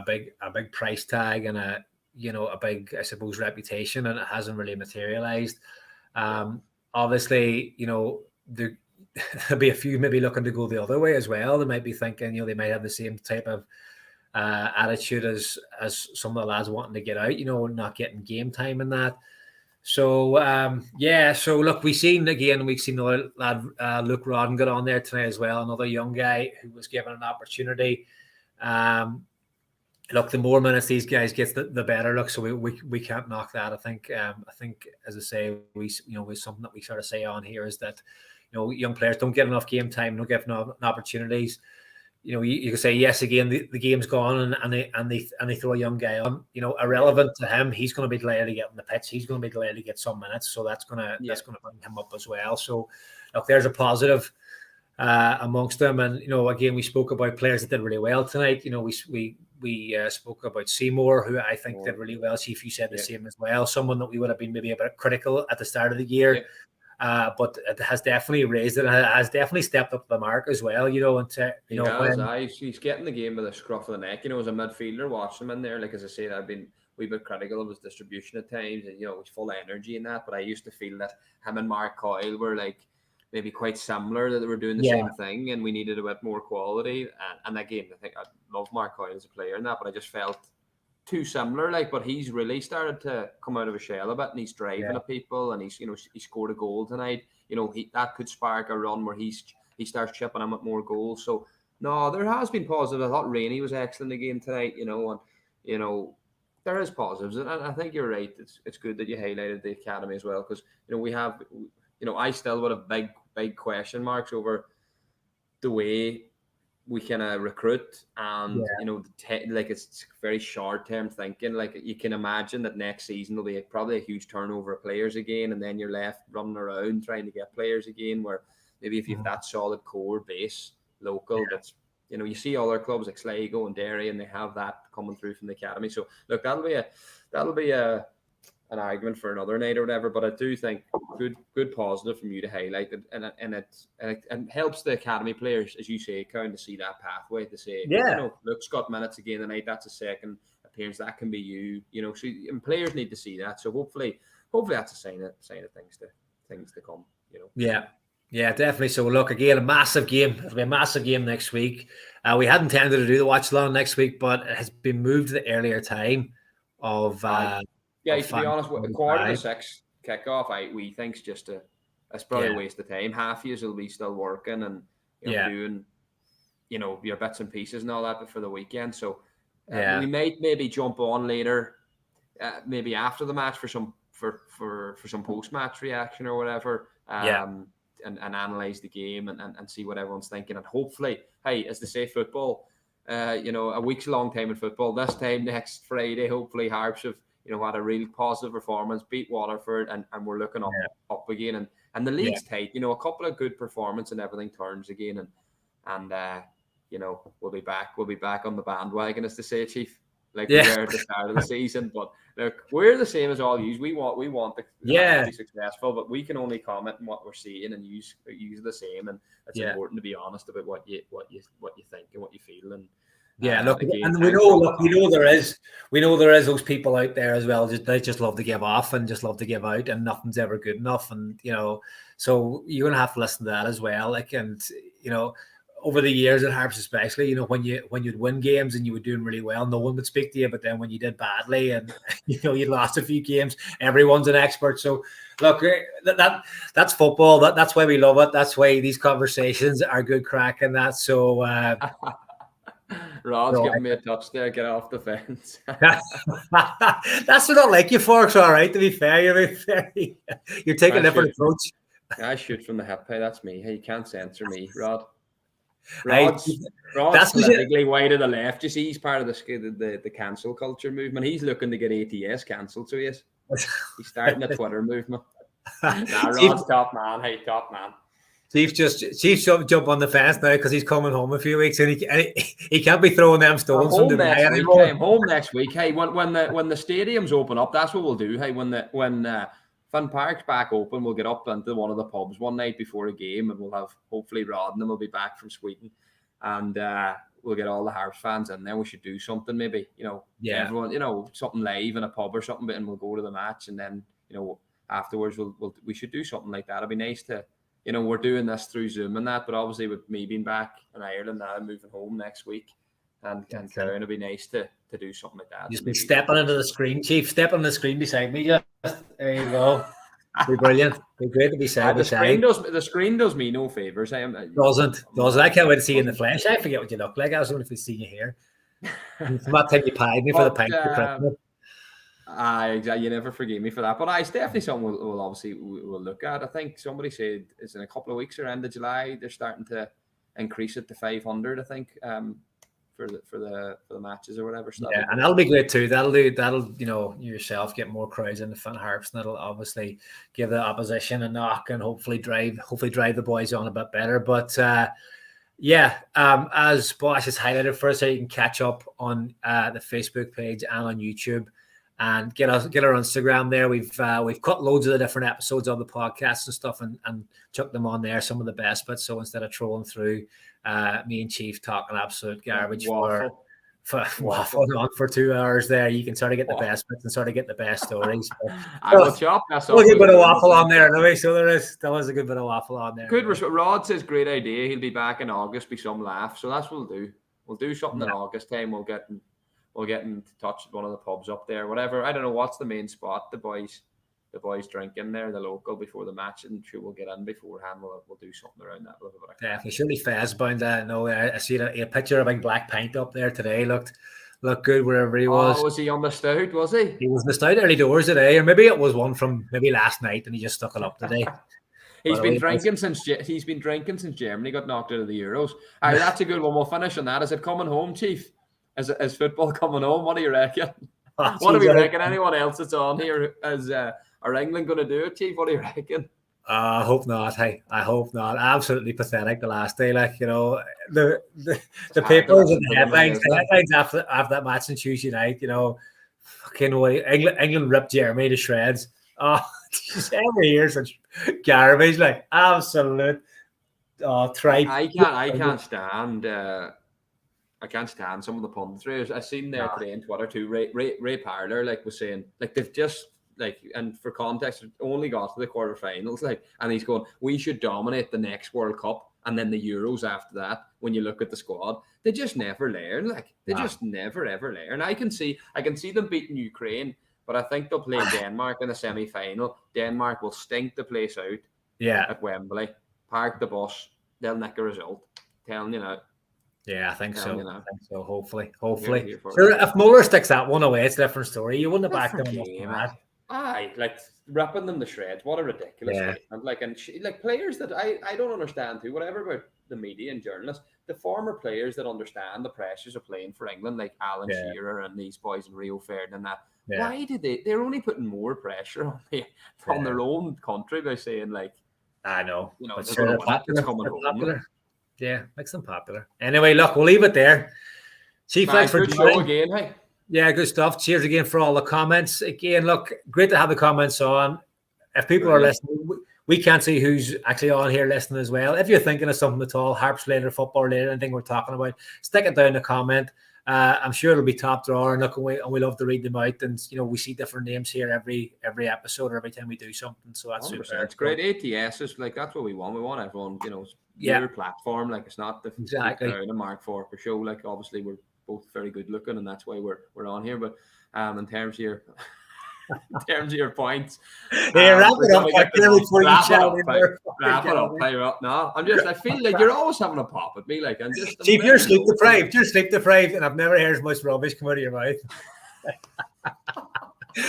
big price tag and a big, I suppose, reputation, and it hasn't really materialized. Obviously, there'll be a few maybe looking to go the other way as well. They might be thinking, they might have the same type of attitude as some of the lads wanting to get out, not getting game time and that. So so look, we've seen another lad, Luke Rodden, got on there tonight as well, another young guy who was given an opportunity. Look, the more minutes these guys get, the better. Look, so we can't knock that. I think as I say, we something that we sort of say on here is that young players don't get enough game time, don't get enough opportunities. You can say yes again. The game's gone, and they throw a young guy on. Irrelevant to him, he's going to be glad to get on the pitch. He's going to be glad to get some minutes, so that's going to bring him up as well. So, look, there's a positive amongst them, and again, we spoke about players that did really well tonight. We spoke about Seymour, who I think did really well. Chief, you said the same as well. Someone that we would have been maybe a bit critical at the start of the year. Yeah. But it has definitely raised it. And it has definitely stepped up the mark as well.
He's getting the game with a scruff of the neck. As a midfielder, watching him in there, like as I said, I've been a wee bit critical of his distribution at times, and he's full of energy in that. But I used to feel that him and Mark Coyle were like maybe quite similar, that they were doing the same thing, and we needed a bit more quality. And again, I think I love Mark Coyle as a player in that, but I just felt too similar, but he's really started to come out of a shell a bit, and he's driving at people, and he's he scored a goal tonight. That could spark a run where he starts chipping him at more goals. So no, there has been positive. I thought Rainey was excellent again tonight. And there is positives, and I think you're right. It's good that you highlighted the academy as well, because we have I still would have big question marks over the way we can recruit, and it's very short-term thinking. Like, you can imagine that next season will be probably a huge turnover of players again, and then you're left running around trying to get players again, where maybe if you've that solid core base local, that's you see other clubs like Sligo and Derry, and they have that coming through from the academy. So look, that'll be an argument for another night or whatever, but I do think good positive from you to highlight it, and it helps the academy players, as you say, kind of see that pathway to say, Luke's got minutes again tonight, that's a second appearance, that can be you, so, and players need to see that. So hopefully that's a sign of things to come,
Yeah, definitely. So look, again, a massive game. It'll be a massive game next week. We had intended to do the Watchalong next week, but it has been moved to the earlier time of
to be honest, a 5:45 kickoff, we think's it's probably a waste of time. Half years will be still working and doing, your bits and pieces and all that for the weekend. So we might maybe jump on later, maybe after the match for some post-match reaction or whatever. And analyze the game and see what everyone's thinking. And hopefully, as they say, football, a week's a long time in football. This time next Friday, hopefully Harps have had a real positive performance, beat Waterford, and we're looking up again. And the league's tight. A couple of good performance and everything turns again. And we'll be back. We'll be back on the bandwagon, as they say, Chief. Like we were at the start of the season. But look, we're the same as all yous. We want to be successful, but we can only comment on what we're seeing and use the same. And it's important to be honest about what you think and what you feel. And
look, again, and we know there is those people out there as well. They just love to give off and just love to give out, and nothing's ever good enough. And so you're gonna have to listen to that as well. Like, and over the years at Harps, especially, when you'd win games and you were doing really well, no one would speak to you. But then when you did badly and you lost a few games, everyone's an expert. So look, that's football. That's why we love it. That's why these conversations are good crack and that. So.
Rod's giving me a touch there. Get off the fence.
That's what I like you for. It's all right, to be fair. You're taking a different approach.
I shoot from the hip. Hey, that's me. Hey, you can't censor me, Rod.
Rod's
politically wide to the left. You see, he's part of the cancel culture movement. He's looking to get ATS cancelled, so he is. He's starting a Twitter movement. Rod's top man. Hey, top man.
Chief jump on the fence now because he's coming home a few weeks, and he can't be throwing them stones from Dubai anymore.
I'm home next week. Hey, when the stadiums open up, that's what we'll do. Hey, when Finn Park's back open, we'll get up into one of the pubs one night before a game, and we'll have hopefully Rod and them will be back from Sweden, and we'll get all the Harps fans in there. We should do something, maybe, everyone, something live in a pub or something, and we'll go to the match, and then, afterwards we should do something like that. It'd be nice to, we're doing this through Zoom and that, but obviously with me being back in Ireland now, moving home next week, and Karen, it'd be nice to do something like that.
Just be stepping into the screen, Chief. Step on the screen beside me. Just there you go. Be brilliant. Be great to be side by side.
The screen does me no favors.
Doesn't. I can't wait to see you in the flesh. I forget what you look like. I was wondering if we see you here. From that time you pied me for the pint for Christmas.
Exactly. You never forgive me for that. But it's definitely something we'll obviously we'll look at. I think somebody said it's in a couple of weeks or end of July they're starting to increase it to 500. I think for the matches or whatever. So
yeah, and that'll be great too. That'll yourself get more crowds in the front Harps, and that'll obviously give the opposition a knock and hopefully drive the boys on a bit better. But as Bosh has highlighted for us, so you can catch up on the Facebook page and on YouTube. And get our Instagram there. We've cut loads of the different episodes of the podcast and stuff and chucked them on there, some of the best bits. So instead of trolling through me and Chief talking absolute garbage for waffling on for 2 hours there, you can sort of get the best bits and sort of get the best stories.
I will chop. That's
a good bit of waffle on there anyway. So there is a good bit of waffle on there.
Good. Rod says great idea. He'll be back in August. Be some laugh. So that's what we'll do. We'll do something in August time. We'll get in touch with one of the pubs up there, whatever. I don't know what's the main spot. The boys drink in there, the local, before the match, and sure we'll get in beforehand. We'll do something around that.
Definitely. Surely Fez bound that. No, I see a picture of a big black pint up there today. Looked good wherever he was.
Oh, was he on the stout? Was he?
He was on the stout early doors today, or maybe it was one from last night, and he just stuck it up today.
He's been drinking since Germany got knocked out of the Euros. All right, that's a good one. We'll finish on that. Is it coming home, Chief? Is football coming home? What do you reckon? What do we reckon? Anyone else that's on here? Are England going to do it, Chief? What do you reckon?
I hope not. Hey, I hope not. Absolutely pathetic the last day. The papers and the headlines after that match on Tuesday night. Fucking way England ripped Germany to shreds. Oh, just every year such garbage, absolute tripe.
I can't stand. I can't stand some of the punditry. I seen there today on Twitter too. Ray Parler was saying they've just and for context only got to the quarterfinals and he's going, we should dominate the next World Cup and then the Euros after that. When you look at the squad, they just never learn. They just never ever learn. I can see them beating Ukraine, but I think they'll play Denmark in the semi-final. Denmark will stink the place out. At Wembley, park the bus. They'll nick a result. Telling you now.
Yeah, I think so. Hopefully. Sure, if Muller sticks that one away, it's a different story. You wouldn't have backed them enough.
Aye, ripping them to shreds. What a ridiculous way. And players that I don't understand too. Whatever about the media and journalists, the former players that understand the pressures of playing for England, like Alan Shearer and these boys in Rio Ferdinand. Why did they're only putting more pressure on their own country by saying
I know.
It's coming home.
Yeah, makes them popular. Anyway, look, we'll leave it there. Chief, thanks for
joining again. Hey.
Yeah, good stuff. Cheers again for all the comments. Again, look, great to have the comments on. If people are listening, we can't see who's actually on here listening as well. If you're thinking of something at all, Harps related, football related, anything we're talking about, stick it down in the comment. I'm sure it'll be top drawer, and we love to read them out. And we see different names here every episode or every time we do something. So that's super.
It's great. ATS is that's what we want. We want everyone, your platform. It's not the a Mark IV per show. Obviously we're both very good looking, and that's why we're on here. But in terms of your points,
wrap it up.
Wrap it up. No, I feel like you're always having a pop at me. I'm just.
Chief, you're sleep deprived. You're sleep deprived, and I've never heard as much rubbish come out of your mouth.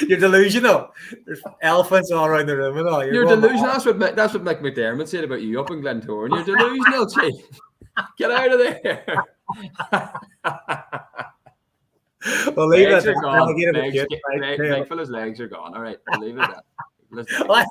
You're delusional. There's elephants all around the room and all.
You're delusional. That's what Mick McDermott said about you up in Glentoran. You're delusional, Chief. Get out of there.
We'll leave
legs
it.
Are gone. His legs are gone. All right, we'll leave it at that. Right.